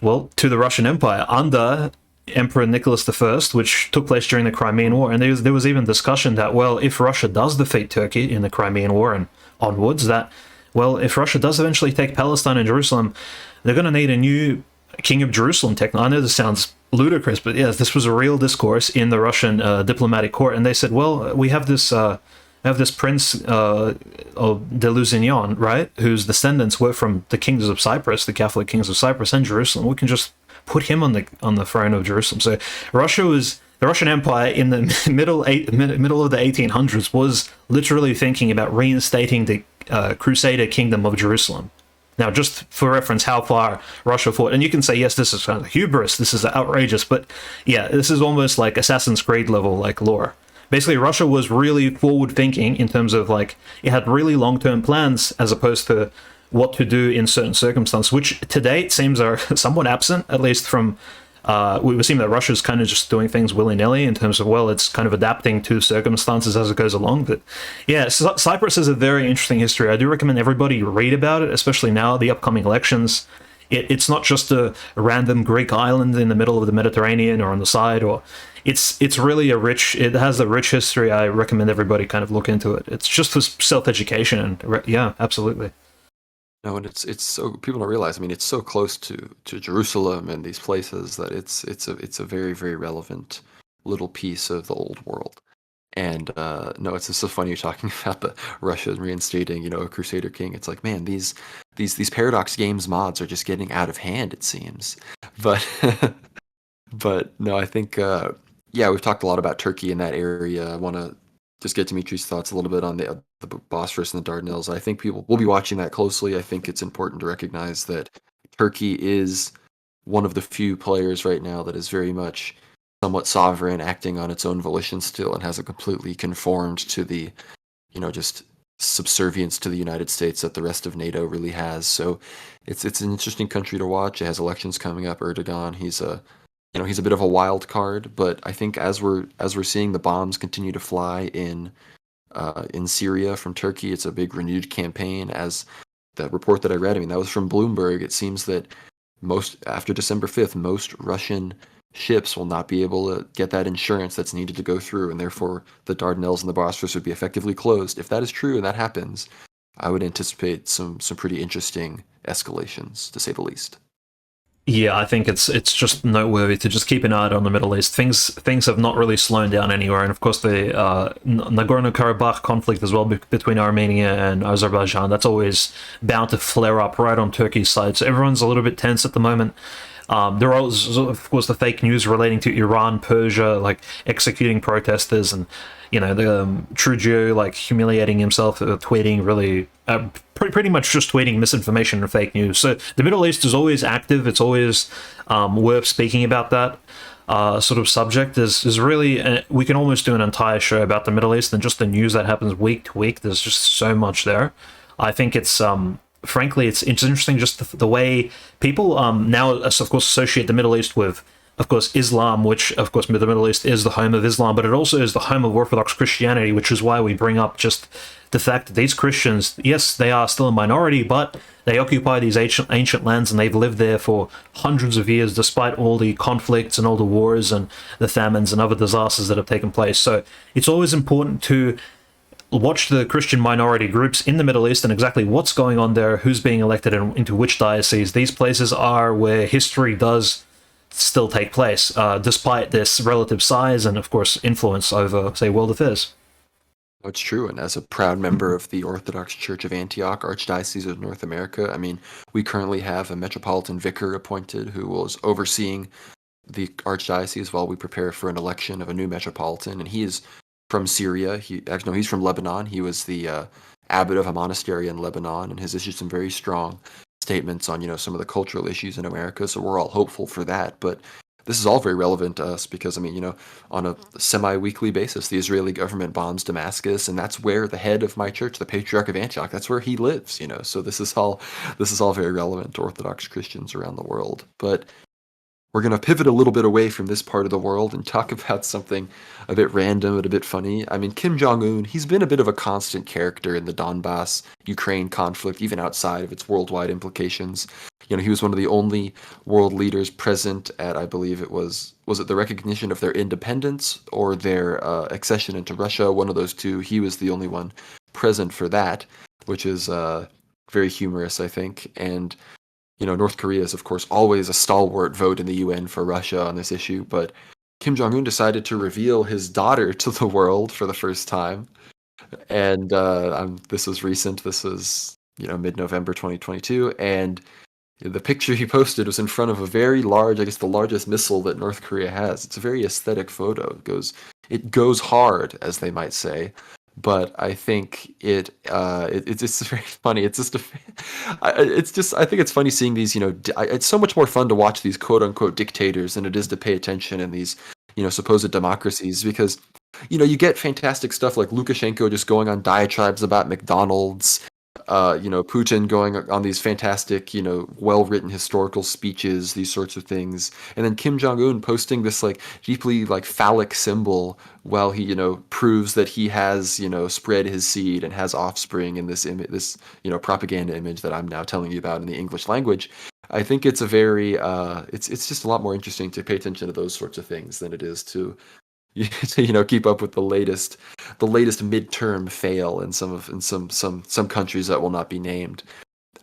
Well, to the Russian Empire under Emperor Nicholas I, which took place during the Crimean War. And there was even discussion that, well, if Russia does defeat Turkey in the Crimean War and onwards, that, well, if Russia does eventually take Palestine and Jerusalem, they're going to need a new king of Jerusalem. I know this sounds ludicrous, but yes, this was a real discourse in the Russian diplomatic court. And they said, well, we have this prince of de Lusignan, right, whose descendants were from the kings of Cyprus, the Catholic kings of Cyprus and Jerusalem. We can just put him on the throne of Jerusalem. So the Russian Empire in the middle of the 1800s was literally thinking about reinstating the Crusader kingdom of Jerusalem. Now, just for reference, how far Russia fought, and you can say, yes, this is kind of hubris, this is outrageous, but yeah, this is almost like Assassin's Creed level like lore. Basically, Russia was really forward-thinking in terms of, like, it had really long-term plans as opposed to what to do in certain circumstances, which to date seems are somewhat absent, at least from, we would seem that Russia's kind of just doing things willy-nilly in terms of, well, it's kind of adapting to circumstances as it goes along. But yeah, Cyprus has a very interesting history. I do recommend everybody read about it, especially now, the upcoming elections. It's not just a random Greek island in the middle of the Mediterranean or on the side, or it's really it has a rich history. I recommend everybody kind of look into it. It's just for self-education, and yeah, absolutely. No, and it's so people don't realize. I mean, it's so close to Jerusalem and these places that it's a very very relevant little piece of the old world. And no, it's just so funny you're talking about the Russia reinstating, a Crusader king. It's like, man, these Paradox Games mods are just getting out of hand, it seems. But but no, I think yeah, we've talked a lot about Turkey in that area. I want to just get Dimitri's thoughts a little bit on the Bosphorus and the Dardanelles. I think people will be watching that closely. I think it's important to recognize that Turkey is one of the few players right now that is very much somewhat sovereign, acting on its own volition still, and hasn't completely conformed to the, just subservience to the United States that the rest of NATO really has. So it's an interesting country to watch. It has elections coming up. Erdogan, he's a bit of a wild card, but I think as we're seeing the bombs continue to fly in Syria from Turkey, it's a big renewed campaign. As the report that I read, I mean, that was from Bloomberg. It seems that after December 5th, most Russian ships will not be able to get that insurance that's needed to go through, and therefore the Dardanelles and the Bosphorus would be effectively closed. If that is true and that happens, I would anticipate some pretty interesting escalations, to say the least. Yeah, I think it's just noteworthy to just keep an eye on the Middle East. Things have not really slowed down anywhere, and of course the Nagorno-Karabakh conflict as well between Armenia and Azerbaijan. That's always bound to flare up right on Turkey's side. So everyone's a little bit tense at the moment. There are also, of course, the fake news relating to Iran, Persia, like executing protesters, and the Trudeau like humiliating himself, tweeting really pretty much just tweeting misinformation and fake news. So the Middle East is always active. It's always worth speaking about that sort of subject. There's really we can almost do an entire show about the Middle East and just the news that happens week to week. There's just so much there. I think it's frankly it's interesting just the way people now of course associate the Middle East with, of course, Islam, which, of course, the Middle East is the home of Islam, but it also is the home of Orthodox Christianity, which is why we bring up just the fact that these Christians, yes, they are still a minority, but they occupy these ancient lands, and they've lived there for hundreds of years, despite all the conflicts and all the wars and the famines and other disasters that have taken place. So it's always important to watch the Christian minority groups in the Middle East and exactly what's going on there, who's being elected and into which diocese. These places are where history does still take place, despite this relative size and, of course, influence over, say, world affairs. It's true, and as a proud member of the Orthodox Church of Antioch, Archdiocese of North America, I mean, we currently have a metropolitan vicar appointed who was overseeing the archdiocese while we prepare for an election of a new metropolitan, and he is from Syria. He actually no, he's from Lebanon. He was the abbot of a monastery in Lebanon, and has issued some very strong statements on some of the cultural issues in America. So we're all hopeful for that. But this is all very relevant to us because I mean, on a semi-weekly basis, the Israeli government bombs Damascus, and that's where the head of my church, the Patriarch of Antioch, that's where he lives. So this is all very relevant to Orthodox Christians around the world. But we're going to pivot a little bit away from this part of the world and talk about something a bit random and a bit funny. I mean, Kim Jong-un, he's been a bit of a constant character in the Donbass Ukraine conflict, even outside of its worldwide implications. He was one of the only world leaders present at, I believe was it the recognition of their independence or their accession into Russia? One of those two. He was the only one present for that, which is very humorous, I think. And North Korea is, of course, always a stalwart vote in the UN for Russia on this issue, but Kim Jong-un decided to reveal his daughter to the world for the first time. And this was recent. This was, mid-November 2022. And the picture he posted was in front of a very large, I guess the largest missile that North Korea has. It's a very aesthetic photo. It goes hard, as they might say. But I think it's just very funny. I think it's funny seeing these. It's so much more fun to watch these quote unquote dictators than it is to pay attention in these supposed democracies, because you get fantastic stuff like Lukashenko just going on diatribes about McDonald's. Putin going on these fantastic, well-written historical speeches, these sorts of things, and then Kim Jong-un posting this like deeply like phallic symbol while he, proves that he has, spread his seed and has offspring in this propaganda image that I'm now telling you about in the English language. I think it's a very, it's just a lot more interesting to pay attention to those sorts of things than it is to to keep up with the latest midterm fail in some countries that will not be named.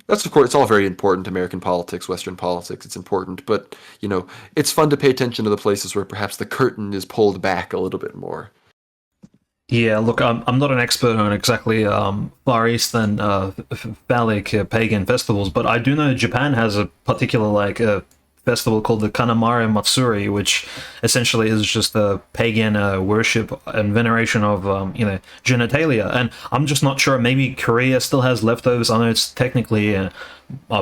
That's, of course, it's all very important. American politics, Western politics, it's important, but it's fun to pay attention to the places where perhaps the curtain is pulled back a little bit more. Yeah, look, I'm not an expert on exactly Far Eastern phallic pagan festivals, but I do know Japan has a particular festival called the Kanamare Matsuri, which essentially is just a pagan worship and veneration of genitalia. And I'm just not sure. Maybe Korea still has leftovers. I know it's technically a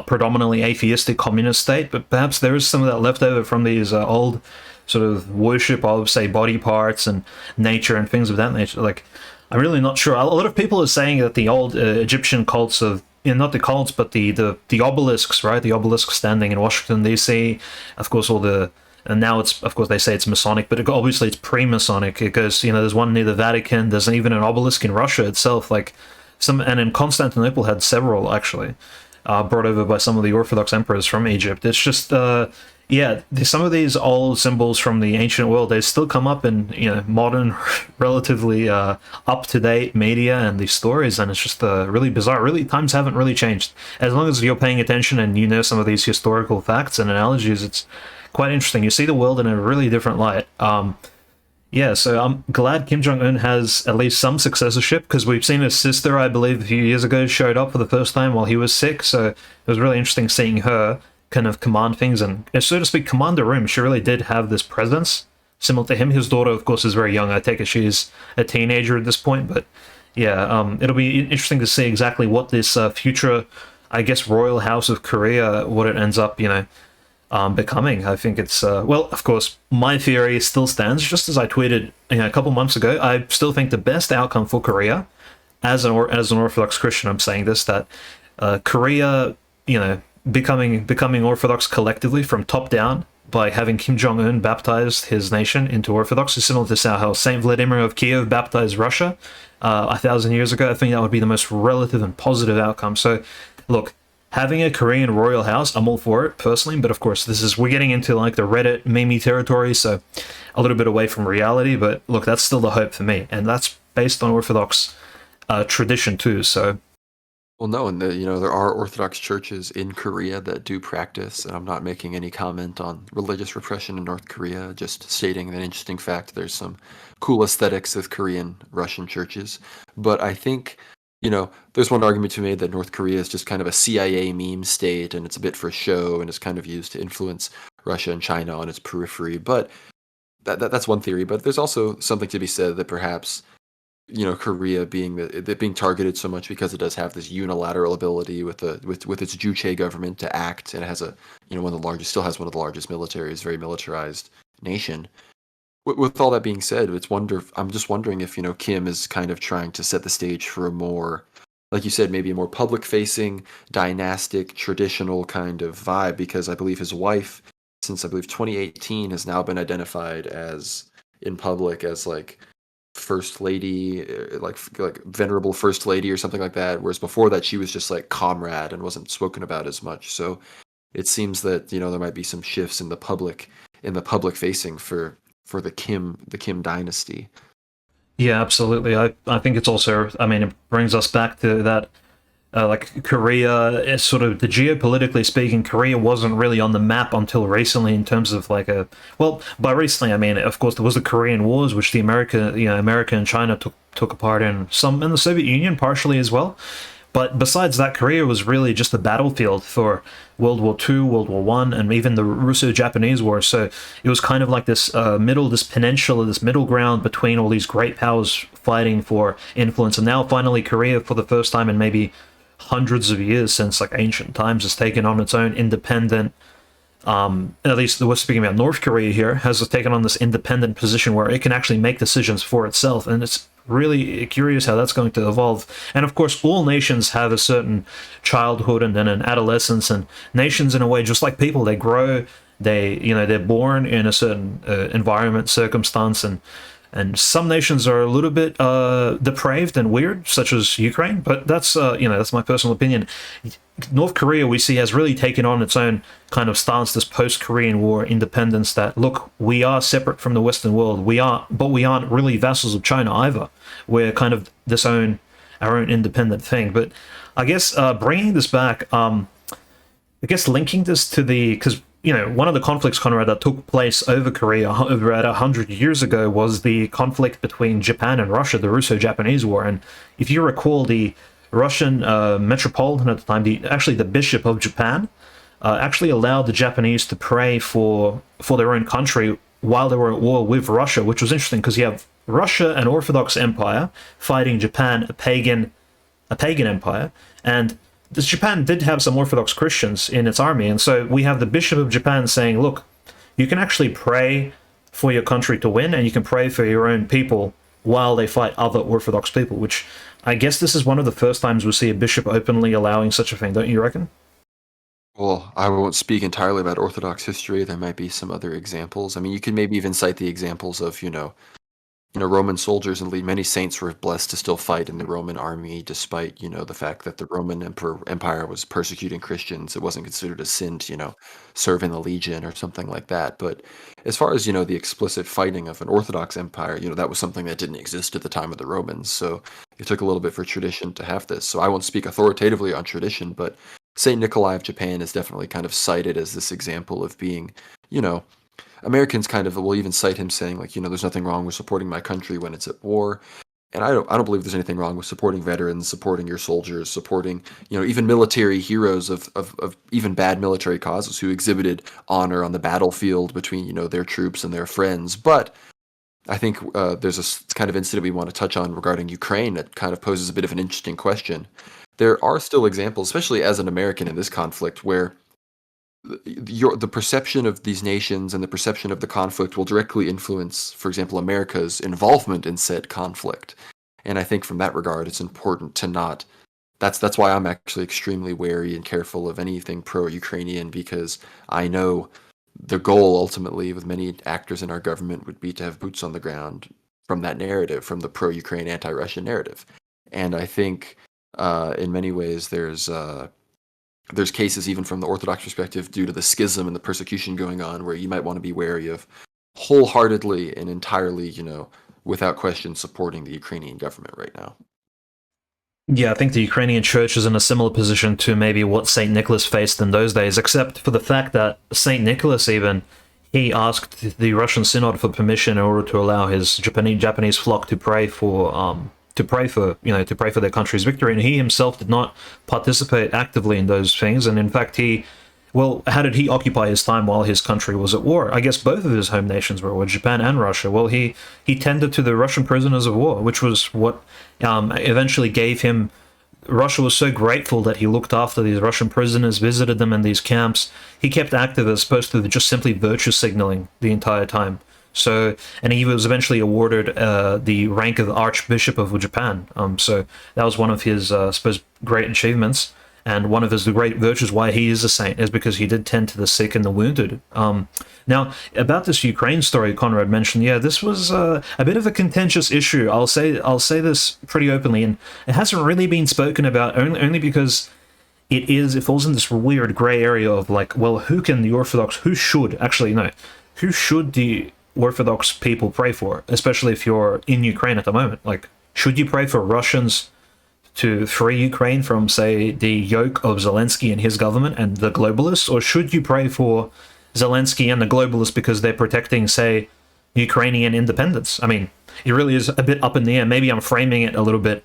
predominantly atheistic communist state, but perhaps there is some of that leftover from these old sort of worship of, say, body parts and nature and things of that nature. Like, I'm really not sure. A lot of people are saying that the old Egyptian cults of not the cults, but the obelisks, right? The obelisk standing in Washington D.C. Of course, and now it's, of course, they say it's Masonic, but obviously it's pre-Masonic. It goes, there's one near the Vatican. There's even an obelisk in Russia itself, and in Constantinople had several actually, brought over by some of the Orthodox emperors from Egypt. It's just, some of these old symbols from the ancient world, they still come up in modern, relatively up-to-date media and these stories, and it's just really bizarre. Really, times haven't really changed. As long as you're paying attention and you know some of these historical facts and analogies, it's quite interesting. You see the world in a really different light. So I'm glad Kim Jong-un has at least some successorship, because we've seen his sister, I believe, a few years ago, showed up for the first time while he was sick, so it was really interesting seeing her kind of command things and, so to speak, command the room. She really did have this presence similar to him. His daughter, of course, is very young. I take it she's a teenager at this point, but it'll be interesting to see exactly what this future, I guess, royal house of Korea, what it ends up, becoming. I think it's, of course, my theory still stands, just as I tweeted a couple months ago. I still think the best outcome for Korea, as an Orthodox Christian, I'm saying this, that Korea, becoming Orthodox collectively from top down by having Kim Jong-un baptized his nation into Orthodoxy, similar to how Saint Vladimir of Kiev baptized Russia 1,000 years ago. I think that would be the most relative and positive outcome. So, look, having a Korean royal house, I'm all for it personally, but of course, we're getting into like the Reddit meme territory, so a little bit away from reality. But look, that's still the hope for me, and that's based on Orthodox tradition too. So. Well, no, and there are Orthodox churches in Korea that do practice, and I'm not making any comment on religious repression in North Korea, just stating an interesting fact. There's some cool aesthetics with Korean Russian churches, but I think there's one argument to be made that North Korea is just kind of a CIA meme state, and it's a bit for show, and it's kind of used to influence Russia and China on its periphery. But that's one theory. But there's also something to be said that perhaps Korea being targeted so much because it does have this unilateral ability with its Juche government to act, and it has still has one of the largest militaries, very militarized nation. With all that being said, I'm just wondering if Kim is kind of trying to set the stage for a more, like you said, maybe a more public-facing, dynastic, traditional kind of vibe, because I believe his wife, since I believe 2018, has now been identified as in public as like first lady, like venerable first lady or something like that. Whereas before that, she was just like comrade and wasn't spoken about as much. So it seems that there might be some shifts in the public facing for the Kim dynasty. Yeah, absolutely. I think it's also, I mean, it brings us back to that, like Korea is sort of, the geopolitically speaking, Korea wasn't really on the map until recently in terms of like well, by recently I mean, of course, there was the Korean Wars, which America and China took a part in, some in the Soviet Union partially as well. But besides that, Korea was really just a battlefield for World War II, World War One, and even the Russo-Japanese War. So it was kind of like this this peninsula, this middle ground between all these great powers fighting for influence. And now finally Korea, for the first time in maybe hundreds of years since like ancient times, has taken on its own independent, at least we're speaking about North Korea here, has taken on this independent position where it can actually make decisions for itself. And it's really curious how that's going to evolve. And of course, all nations have a certain childhood and then an adolescence, and nations, in a way, just like people, they grow, they're born in a certain environment, circumstance, and some nations are a little bit depraved and weird, such as Ukraine. But that's that's my personal opinion. North Korea, we see, has really taken on its own kind of stance, this post-Korean War independence, that, look, we are separate from the Western world. But we aren't really vassals of China either. We're kind of our own independent thing. But I guess bringing this back, I guess linking this to because one of the conflicts, Conrad, that took place over Korea about 100 years ago was the conflict between Japan and Russia, the Russo-Japanese War. And if you recall, the Russian metropolitan at the time, the Bishop of Japan, actually allowed the Japanese to pray for their own country while they were at war with Russia, which was interesting because you have Russia, an Orthodox empire, fighting Japan, a pagan empire, and Japan did have some Orthodox Christians in its army, and so we have the Bishop of Japan saying, look, you can actually pray for your country to win, and you can pray for your own people while they fight other Orthodox people, which I guess this is one of the first times we see a bishop openly allowing such a thing, don't you reckon? Well, I won't speak entirely about Orthodox history. There might be some other examples. I mean, you could maybe even cite the examples of, Roman soldiers, and many saints were blessed to still fight in the Roman army, despite, the fact that the Roman Empire was persecuting Christians. It wasn't considered a sin to, serve in the legion or something like that. But as far as, the explicit fighting of an Orthodox empire, that was something that didn't exist at the time of the Romans. So it took a little bit for tradition to have this. So I won't speak authoritatively on tradition, but Saint Nikolai of Japan is definitely kind of cited as this example of being, Americans kind of will even cite him saying, like, there's nothing wrong with supporting my country when it's at war. And I don't believe there's anything wrong with supporting veterans, supporting your soldiers, supporting, even military heroes of even bad military causes who exhibited honor on the battlefield between, their troops and their friends. But I think there's a kind of incident we want to touch on regarding Ukraine that kind of poses a bit of an interesting question. There are still examples, especially as an American in this conflict, where the perception of these nations and the perception of the conflict will directly influence, for example, America's involvement in said conflict. And I think from that regard, it's important to not. That's why I'm actually extremely wary and careful of anything pro-Ukrainian, because I know the goal ultimately with many actors in our government would be to have boots on the ground from that narrative, from the pro-Ukraine, anti-Russian narrative. And I think in many ways there's cases even from the Orthodox perspective, due to the schism and the persecution going on, where you might want to be wary of wholeheartedly and entirely, without question, supporting the Ukrainian government right now. Yeah, I think the Ukrainian church is in a similar position to maybe what St. Nicholas faced in those days, except for the fact that St. Nicholas he asked the Russian Synod for permission in order to allow his Japanese flock to pray for to pray for, to pray for their country's victory. And he himself did not participate actively in those things. And in fact, how did he occupy his time while his country was at war? I guess both of his home nations were at war, Japan and Russia. Well, he tended to the Russian prisoners of war, which was what eventually gave him. Russia was so grateful that he looked after these Russian prisoners, visited them in these camps. He kept active as opposed to just simply virtue signaling the entire time. So, and he was eventually awarded the rank of Archbishop of Japan. So that was one of his, I suppose, great achievements. And one of his great virtues why he is a saint is because he did tend to the sick and the wounded. Now, about this Ukraine story Conrad mentioned, yeah, this was a bit of a contentious issue. I'll say this pretty openly, and it hasn't really been spoken about only because it falls in this weird gray area of like, well, who should the Orthodox people pray for, especially if you're in Ukraine at the moment? Like, should you pray for Russians to free Ukraine from, say, the yoke of Zelensky and his government and the globalists? Or should you pray for Zelensky and the globalists because they're protecting, say, Ukrainian independence? I mean, it really is a bit up in the air. Maybe I'm framing it a little bit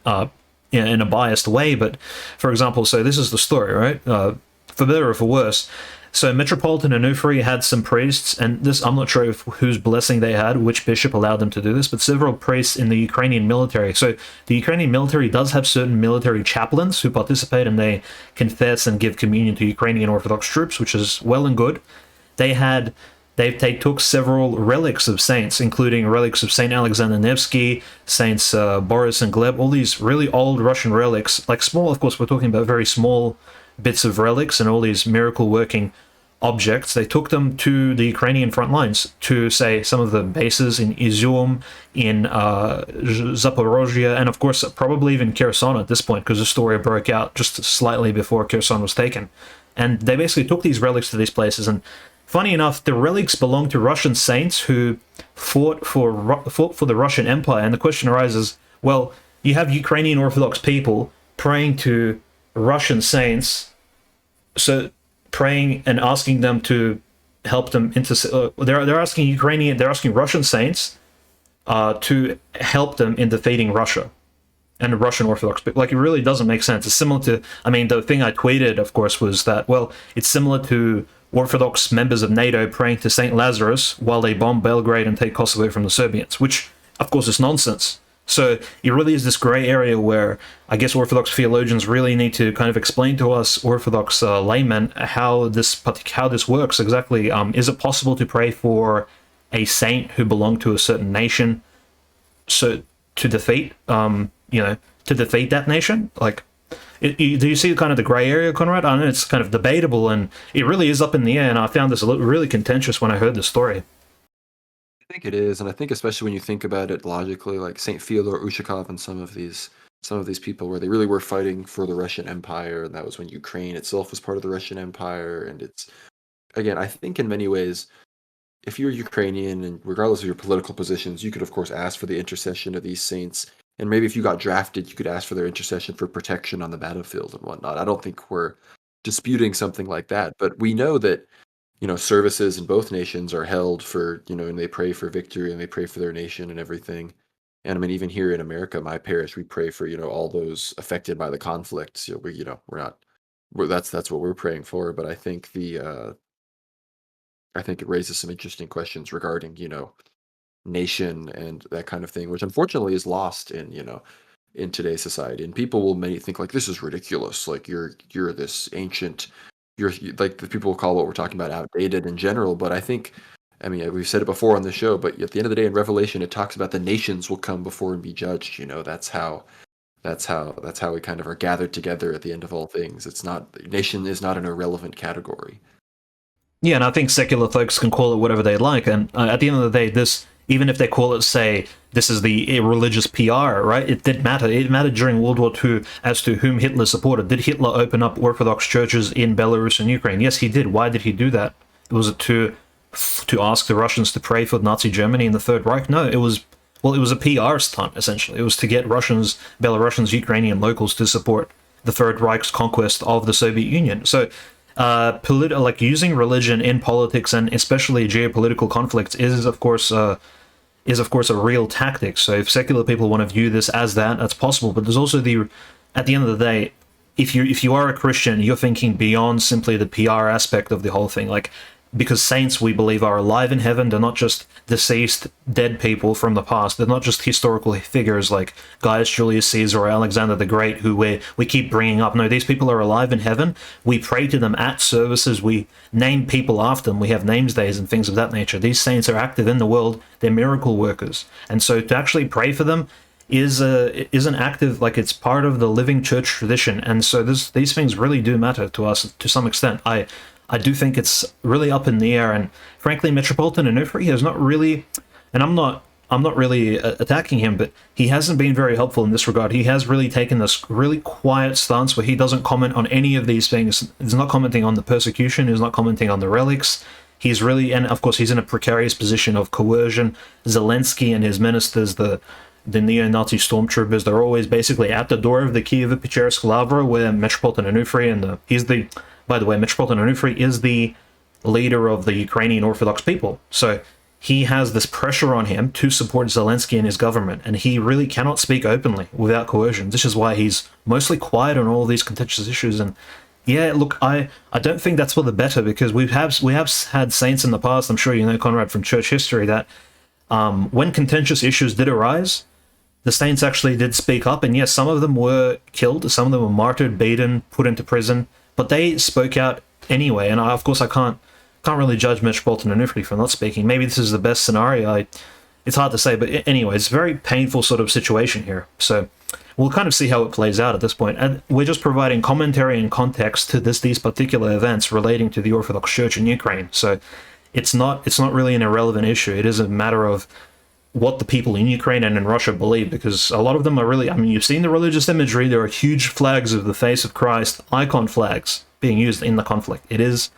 in a biased way, but, for example, so this is the story, right? For better or for worse. So Metropolitan Onufri had some priests, and this, I'm not sure whose blessing they had, which bishop allowed them to do this, but several priests in the Ukrainian military. So the Ukrainian military does have certain military chaplains who participate and they confess and give communion to Ukrainian Orthodox troops, which is well and good. They took several relics of saints, including relics of Saint Alexander Nevsky, Saints Boris and Gleb, all these really old Russian relics, like small, of course, we're talking about very small bits of relics and all these miracle-working objects. They took them to the Ukrainian front lines, to, say, some of the bases in Izium, in Zaporozhye, and of course probably even Kherson at this point, because the story broke out just slightly before Kherson was taken. And they basically took these relics to these places, and funny enough, the relics belong to Russian saints who fought for the Russian Empire. And the question arises, well, you have Ukrainian Orthodox people praying to Russian saints, so praying and asking them to help them they're asking Russian saints to help them in defeating Russia and the Russian Orthodox people. Like, it really doesn't make sense. It's similar to, I mean, the thing I tweeted, of course, was that, well, it's similar to Orthodox members of NATO praying to Saint Lazarus while they bomb Belgrade and take Kosovo from the Serbians, which, of course, is nonsense. So it really is this gray area where I guess Orthodox theologians really need to kind of explain to us Orthodox laymen how this works exactly. Is it possible to pray for a saint who belonged to a certain nation, so to defeat that nation? Like, do you see kind of the gray area, Conrad? I know it's kind of debatable, and it really is up in the air. And I found this really contentious when I heard the story. I think it is, and I think especially when you think about it logically, like Saint Fyodor Ushakov and some of these people, where they really were fighting for the Russian Empire, and that was when Ukraine itself was part of the Russian Empire. And it's, again, I think in many ways, if you're Ukrainian, and regardless of your political positions, you could of course ask for the intercession of these saints, and maybe if you got drafted, you could ask for their intercession for protection on the battlefield and whatnot. I don't think we're disputing something like that, but we know that services in both nations are held for, and they pray for victory and they pray for their nation and everything. And I mean, even here in America, my parish, we pray for, all those affected by the conflict. That's what we're praying for. But I think I think it raises some interesting questions regarding, nation and that kind of thing, which unfortunately is lost in today's society. And people will maybe think like, this is ridiculous. Like you're this ancient, like the people will call what we're talking about outdated in general. But I think, I mean, we've said it before on the show, but at the end of the day in Revelation, it talks about the nations will come before and be judged. That's how we kind of are gathered together at the end of all things. Nation is not an irrelevant category. Yeah, and I think secular folks can call it whatever they like. And at the end of the day, even if they call it, say, this is the religious PR, right? It didn't matter. It mattered during World War II as to whom Hitler supported. Did Hitler open up Orthodox churches in Belarus and Ukraine? Yes, he did. Why did he do that? Was it to ask the Russians to pray for Nazi Germany in the Third Reich? No, it was a PR stunt, essentially. It was to get Belarusians, Ukrainian locals to support the Third Reich's conquest of the Soviet Union. So like using religion in politics and especially geopolitical conflicts is, of course, is of course a real tactic. So if secular people want to view this as that, that's possible. But there's also the, at the end of the day, if you are a Christian, you're thinking beyond simply the PR aspect of the whole thing. Like, because saints, we believe, are alive in heaven. They're not just deceased, dead people from the past. They're not just historical figures like Gaius Julius Caesar or Alexander the Great, who we keep bringing up. No, these people are alive in heaven. We pray to them at services. We name people after them. We have names days and things of that nature. These saints are active in the world. They're miracle workers. And so to actually pray for them is an active, like, it's part of the living church tradition. And so these things really do matter to us to some extent. I do think it's really up in the air, and frankly, Metropolitan Onufri has not really, and I'm not really attacking him, but he hasn't been very helpful in this regard. He has really taken this really quiet stance where he doesn't comment on any of these things. He's not commenting on the persecution. He's not commenting on the relics. He's really, and of course, he's in a precarious position of coercion. Zelensky and his ministers, the neo-Nazi stormtroopers, they're always basically at the door of the Kiev-Pecherovsk Lavra, where Metropolitan Onufri by the way, Metropolitan Onufri is the leader of the Ukrainian Orthodox people. So he has this pressure on him to support Zelensky and his government, and he really cannot speak openly without coercion. This is why he's mostly quiet on all of these contentious issues. And yeah, look, I don't think that's for the better, because we have had saints in the past. I'm sure you know, Conrad, from church history, that when contentious issues did arise, the saints actually did speak up, and yes, some of them were killed, some of them were martyred, beaten, put into prison, but they spoke out anyway. And of course, I can't really judge Metropolitan Onufri for not speaking. Maybe this is the best scenario. It's hard to say, but anyway, it's a very painful sort of situation here. So we'll kind of see how it plays out at this point. And we're just providing commentary and context to these particular events relating to the Orthodox Church in Ukraine. So it's not really an irrelevant issue. It is a matter of what the people in Ukraine and in Russia believe, because a lot of them are really, I mean, you've seen the religious imagery. There are huge flags of the face of Christ, icon flags, being used in the conflict. It is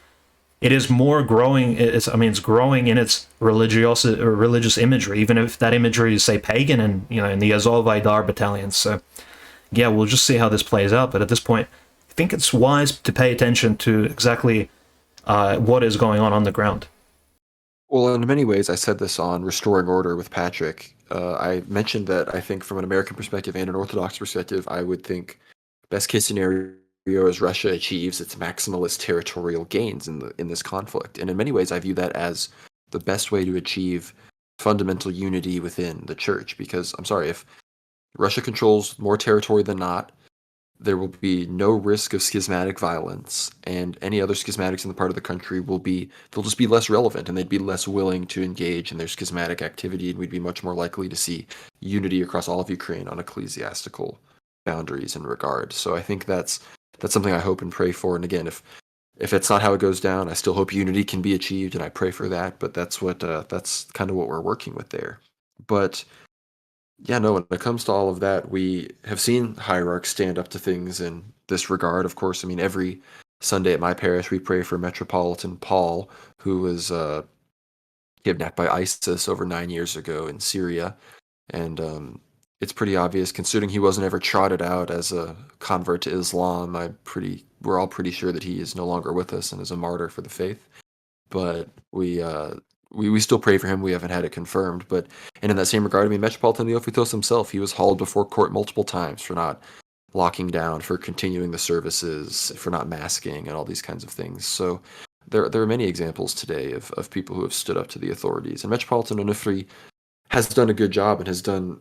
more growing. It's growing in its religious imagery, even if that imagery is, say, pagan, and in the Azov Aidar battalions. So yeah, we'll just see how this plays out. But at this point, I think it's wise to pay attention to exactly what is going on the ground. Well, in many ways, I said this on Restoring Order with Patrick. I mentioned that I think from an American perspective and an Orthodox perspective, I would think best case scenario is Russia achieves its maximalist territorial gains in this conflict. And in many ways, I view that as the best way to achieve fundamental unity within the church. Because, I'm sorry, if Russia controls more territory than not, there will be no risk of schismatic violence, and any other schismatics in the part of the country they'll just be less relevant, and they'd be less willing to engage in their schismatic activity, and we'd be much more likely to see unity across all of Ukraine on ecclesiastical boundaries and regard. So I think that's something I hope and pray for. And again, if it's not how it goes down, I still hope unity can be achieved, and I pray for that. But that's kind of what we're working with there. But yeah, no, when it comes to all of that, we have seen hierarchs stand up to things in this regard. Of course, I mean, every Sunday at my parish, we pray for Metropolitan Paul, who was kidnapped by ISIS over 9 years ago in Syria. And it's pretty obvious, considering he wasn't ever trotted out as a convert to Islam. We're all pretty sure that he is no longer with us and is a martyr for the faith. But we still pray for him. We haven't had it confirmed. And in that same regard, I mean, Metropolitan Neophytos himself, he was hauled before court multiple times for not locking down, for continuing the services, for not masking, and all these kinds of things. So there are many examples today of people who have stood up to the authorities. And Metropolitan Onufri has done a good job and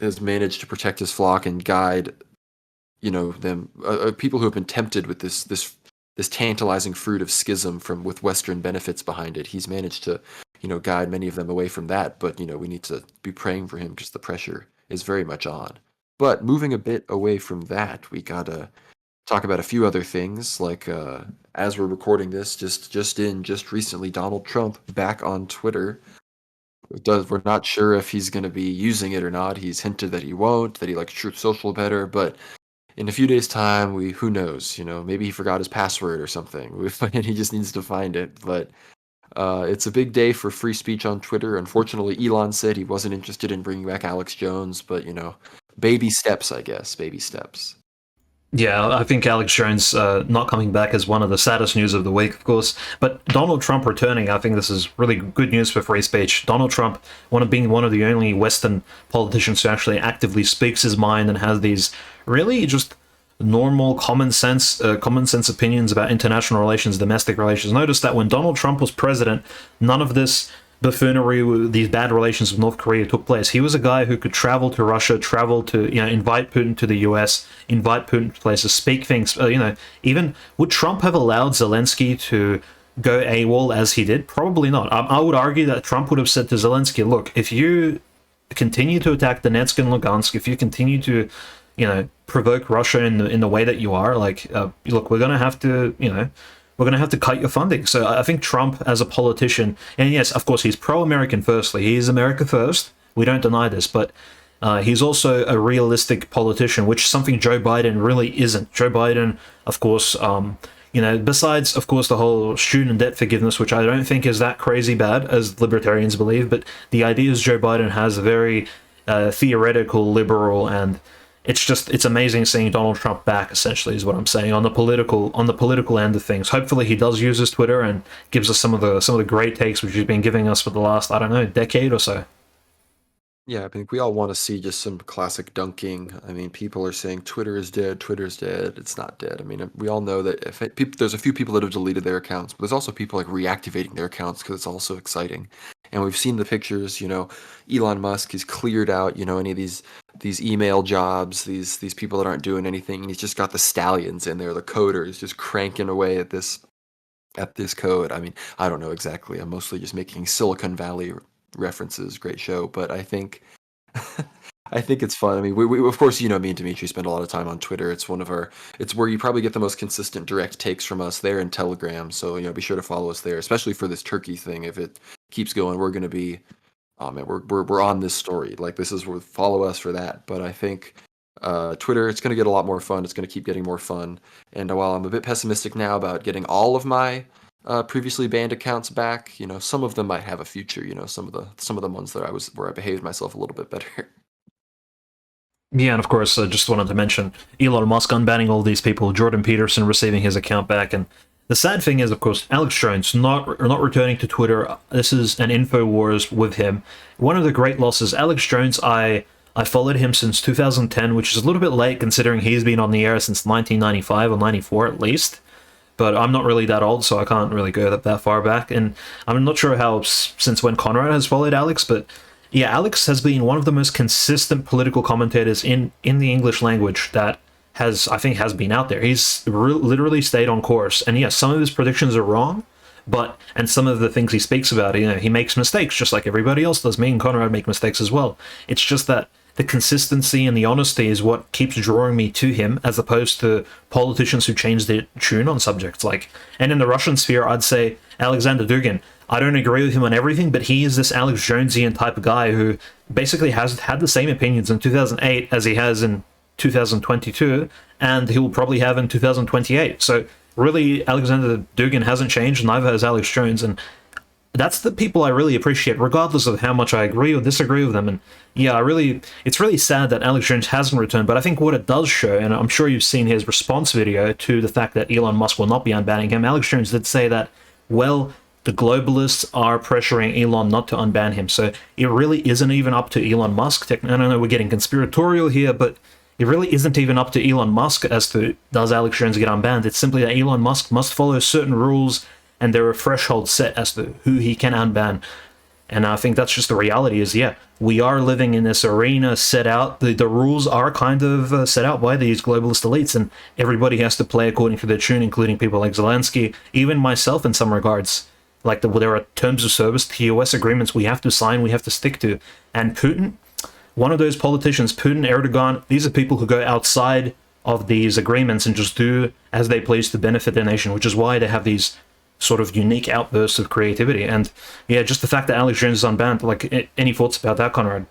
has managed to protect his flock and guide, them people who have been tempted with this tantalizing fruit of schism with Western benefits behind it. He's managed to, guide many of them away from that. But, we need to be praying for him because the pressure is very much on. But moving a bit away from that, we got to talk about a few other things. Like, as we're recording this, just recently, Donald Trump back on Twitter. We're not sure if he's going to be using it or not. He's hinted that he won't, that he likes Truth Social better, but in a few days' time, who knows? Maybe he forgot his password or something, and he just needs to find it. But it's a big day for free speech on Twitter. Unfortunately, Elon said he wasn't interested in bringing back Alex Jones, but baby steps, I guess, baby steps. Yeah, I think Alex Jones not coming back is one of the saddest news of the week, of course. But Donald Trump returning, I think this is really good news for free speech. Donald Trump, being one of the only Western politicians who actually actively speaks his mind and has these really just normal common sense opinions about international relations, domestic relations. Notice that when Donald Trump was president, none of this buffoonery, these bad relations with North Korea took place. He was a guy who could travel to Russia, travel to, invite Putin to the US, invite Putin to places, speak things. Even would Trump have allowed Zelensky to go AWOL as he did? Probably not. I would argue that Trump would have said to Zelensky, "Look, if you continue to attack Donetsk and Lugansk, if you continue to, provoke Russia in the way that you are, look, we're gonna have to, we're going to have to cut your funding." So I think Trump, as a politician, and yes, of course, he's pro-American firstly. He is America first. We don't deny this, but he's also a realistic politician, which is something Joe Biden really isn't. Joe Biden, of course, besides, of course, the whole student debt forgiveness, which I don't think is that crazy bad as libertarians believe, but the ideas Joe Biden has are very theoretical, liberal, and it's amazing seeing Donald Trump back, essentially, is what I'm saying, on the political end of things. Hopefully he does use his Twitter and gives us some of the great takes which he's been giving us for the last, I don't know, decade or so. Yeah, I think we all want to see just some classic dunking. I mean, people are saying Twitter is dead, Twitter's dead. It's not dead. I mean, we all know that there's a few people that have deleted their accounts, but there's also people like reactivating their accounts because it's also exciting. And we've seen the pictures. Elon Musk has cleared out, any of these email jobs, these people that aren't doing anything, and he's just got the stallions in there, the coders, just cranking away at this code. I mean, I don't know exactly. I'm mostly just making Silicon Valley references. Great show, but I think I think it's fun. I mean, we of course, me and Dimitri spend a lot of time on Twitter. It's where you probably get the most consistent direct takes from us there, in Telegram. So, be sure to follow us there, especially for this Turkey thing. If it keeps going, we're going to be, oh man, we're on this story. Like, this is where, follow us for that. But I think Twitter, it's going to get a lot more fun. It's going to keep getting more fun. And while I'm a bit pessimistic now about getting all of my previously banned accounts back, some of them might have a future. Some of the ones that where I behaved myself a little bit better. Yeah, and of course, I just wanted to mention Elon Musk unbanning all these people, Jordan Peterson receiving his account back, and the sad thing is, of course, Alex Jones not returning to Twitter. This is an InfoWars with him. One of the great losses. Alex Jones, I followed him since 2010, which is a little bit late considering he's been on the air since 1995 or 94 at least. But I'm not really that old, so I can't really go that far back. And I'm not sure how since when Conrad has followed Alex, but yeah, Alex has been one of the most consistent political commentators in the English language that I think has been out there. He's literally stayed on course. And yes, some of his predictions are wrong, and some of the things he speaks about, he makes mistakes just like everybody else does. Me and Conrad make mistakes as well. It's just that the consistency and the honesty is what keeps drawing me to him, as opposed to politicians who change their tune on subjects. And in the Russian sphere, I'd say Alexander Dugin. I don't agree with him on everything, but he is this Alex Jonesian type of guy who basically has had the same opinions in 2008 as he has in 2022, and he will probably have in 2028. So really, Alexander Dugin hasn't changed, neither has Alex Jones, and that's the people I really appreciate, regardless of how much I agree or disagree with them. And yeah, it's really sad that Alex Jones hasn't returned, but I think what it does show, and I'm sure you've seen his response video to the fact that Elon Musk will not be unbanning him, Alex Jones did say that, well, the globalists are pressuring Elon not to unban him. So it really isn't even up to Elon Musk. I don't know, we're getting conspiratorial here, but it really isn't even up to Elon Musk as to does Alex Jones get unbanned. It's simply that Elon Musk must follow certain rules, and there are thresholds set as to who he can unban. And I think that's just the reality is, yeah, we are living in this arena set out. The rules are kind of set out by these globalist elites, and everybody has to play according to their tune, including people like Zelensky, even myself in some regards. There are terms of service, TOS agreements we have to sign, we have to stick to. And Putin, one of those politicians, Putin, Erdogan, these are people who go outside of these agreements and just do as they please to benefit their nation, which is why they have these sort of unique outbursts of creativity. And yeah, just the fact that Alex Jones is unbanned, any thoughts about that, Conrad?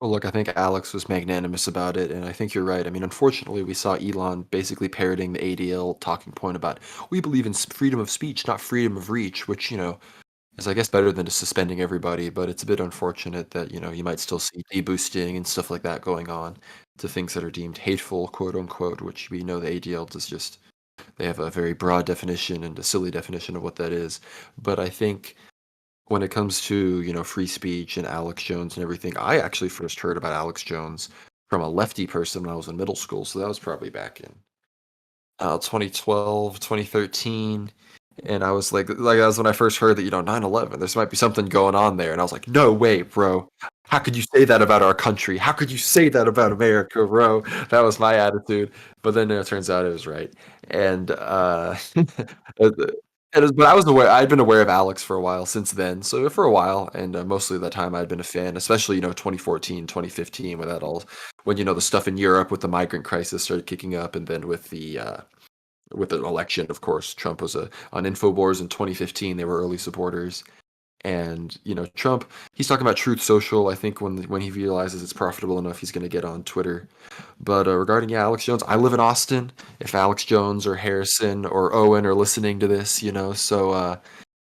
Well, look, I think Alex was magnanimous about it, and I think you're right. I mean, unfortunately, we saw Elon basically parroting the ADL talking point about we believe in freedom of speech, not freedom of reach, which, is, I guess, better than just suspending everybody, but it's a bit unfortunate that, you might still see deboosting and stuff like that going on to things that are deemed hateful, quote unquote, which we know the ADL does just, they have a very broad definition and a silly definition of what that is. But I think when it comes to, free speech and Alex Jones and everything, I actually first heard about Alex Jones from a lefty person when I was in middle school, so that was probably back in 2012, 2013. And I was like that was when I first heard that, 9/11, this might be something going on there. And I was like, no way, bro. How could you say that about our country? How could you say that about America, bro? That was my attitude. But then it turns out it was right. And but I was aware, I'd been aware of Alex for a while since then. So for a while, and mostly of that time I'd been a fan, especially, 2014, 2015, when that all, when, the stuff in Europe with the migrant crisis started kicking up, and then with an election, of course, Trump was on Infowars in 2015. They were early supporters, and Trump, he's talking about Truth Social. I think when he realizes it's profitable enough, he's going to get on Twitter. But regarding, yeah, Alex Jones, I live in Austin. If Alex Jones or Harrison or Owen are listening to this, so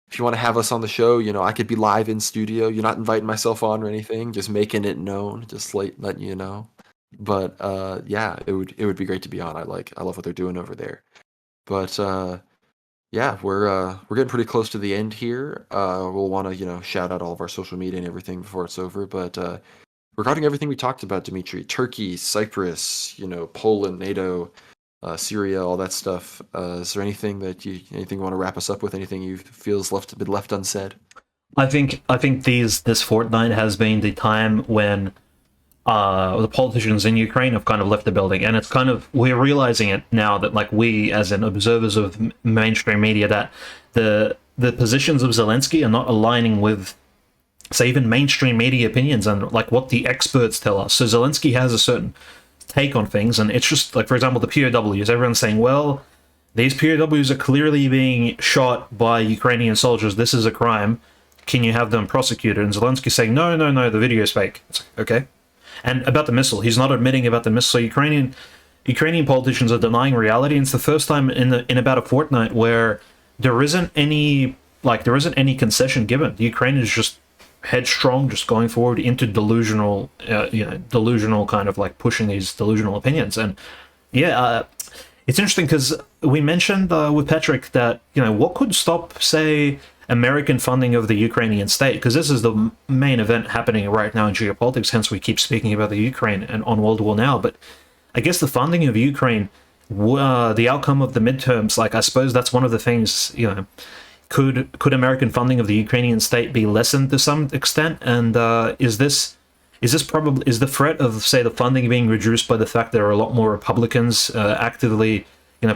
if you want to have us on the show, I could be live in studio. You're not inviting myself on or anything, just making it known, just letting you know. But yeah, it would be great to be on. I love what they're doing over there. But yeah, we're getting pretty close to the end here. We'll want to, shout out all of our social media and everything before it's over. But regarding everything we talked about, Dimitri, Turkey, Cyprus, Poland, NATO, Syria, all that stuff. Is there anything you want to wrap us up with? Anything you feels been left unsaid? I think this fortnight has been the time when the politicians in Ukraine have kind of left the building, and it's kind of, we're realizing it now that, like, we as in observers of mainstream media, that the positions of Zelensky are not aligning with, say, even mainstream media opinions and like what the experts tell us. So Zelensky has a certain take on things, and it's just like, for example, the POWs. Everyone's saying, well, these POWs are clearly being shot by Ukrainian soldiers. This is a crime. Can you have them prosecuted? And Zelensky's saying, no, no, no, the video is fake. It's like, okay. And about the missile, he's not admitting about the missile. So Ukrainian politicians are denying reality. And it's the first time in about a fortnight where there isn't any concession given. The Ukraine is just headstrong, just going forward into delusional, delusional kind of like pushing these delusional opinions. And yeah, it's interesting because we mentioned with Patrick that, what could stop, say, American funding of the Ukrainian state, because this is the main event happening right now in geopolitics, hence we keep speaking about the Ukraine and on World War Now. But I guess the funding of Ukraine, the outcome of the midterms, like, I suppose that's one of the things, could American funding of the Ukrainian state be lessened to some extent? And is the threat of, say, the funding being reduced by the fact there are a lot more Republicans actively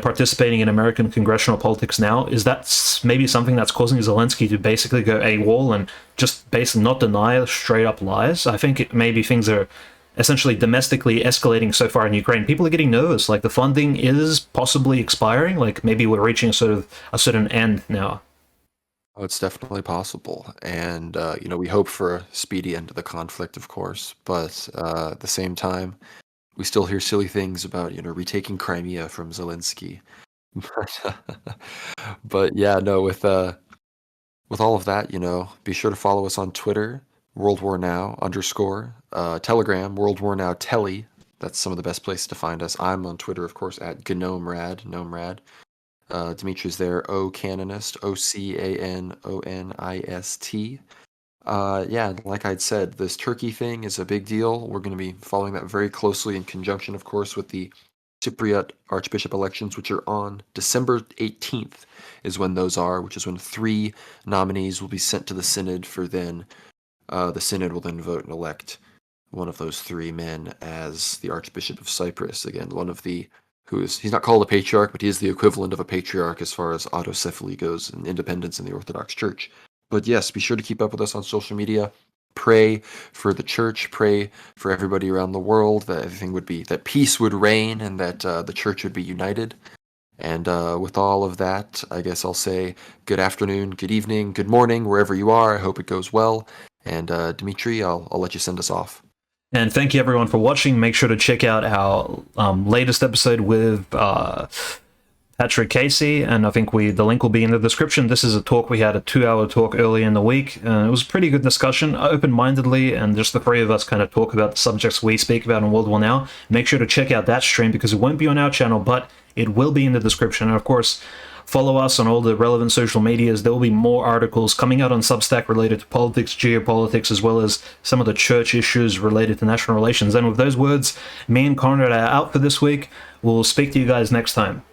participating in American congressional politics now? Is that maybe something that's causing Zelensky to basically go AWOL and just basically not deny straight up lies? I think maybe things are essentially domestically escalating so far in Ukraine. People are getting nervous, like the funding is possibly expiring, like maybe we're reaching a certain end now. Oh, it's definitely possible. And, we hope for a speedy end to the conflict, of course. But at the same time, we still hear silly things about, retaking Crimea from Zelensky. But yeah, no, with all of that, be sure to follow us on Twitter, World War Now _, Telegram, World War Now Telly. That's some of the best places to find us. I'm on Twitter, of course, at GnomeRad. Dimitri's there, Canonist, OCANONIST. Yeah, like I'd said, this Turkey thing is a big deal. We're going to be following that very closely in conjunction, of course, with the Cypriot Archbishop elections, which are on December 18th, is when those are, which is when 3 nominees will be sent to the Synod for then. The Synod will then vote and elect one of those 3 men as the Archbishop of Cyprus. Again, he's not called a patriarch, but he is the equivalent of a patriarch as far as autocephaly goes and independence in the Orthodox Church. But yes, be sure to keep up with us on social media. Pray for the church. Pray for everybody around the world that that peace would reign and that the church would be united. And with all of that, I guess I'll say good afternoon, good evening, good morning, wherever you are. I hope it goes well. And Dimitri, I'll let you send us off. And thank you everyone for watching. Make sure to check out our latest episode with Patrick Casey, and I think the link will be in the description. This is a talk we had, a 2-hour talk earlier in the week. It was a pretty good discussion, open-mindedly, and just the three of us kind of talk about the subjects we speak about in World War Now. Make sure to check out that stream because it won't be on our channel, but it will be in the description. And of course, follow us on all the relevant social medias. There will be more articles coming out on Substack related to politics, geopolitics, as well as some of the church issues related to national relations. And with those words, me and Conrad are out for this week. We'll speak to you guys next time.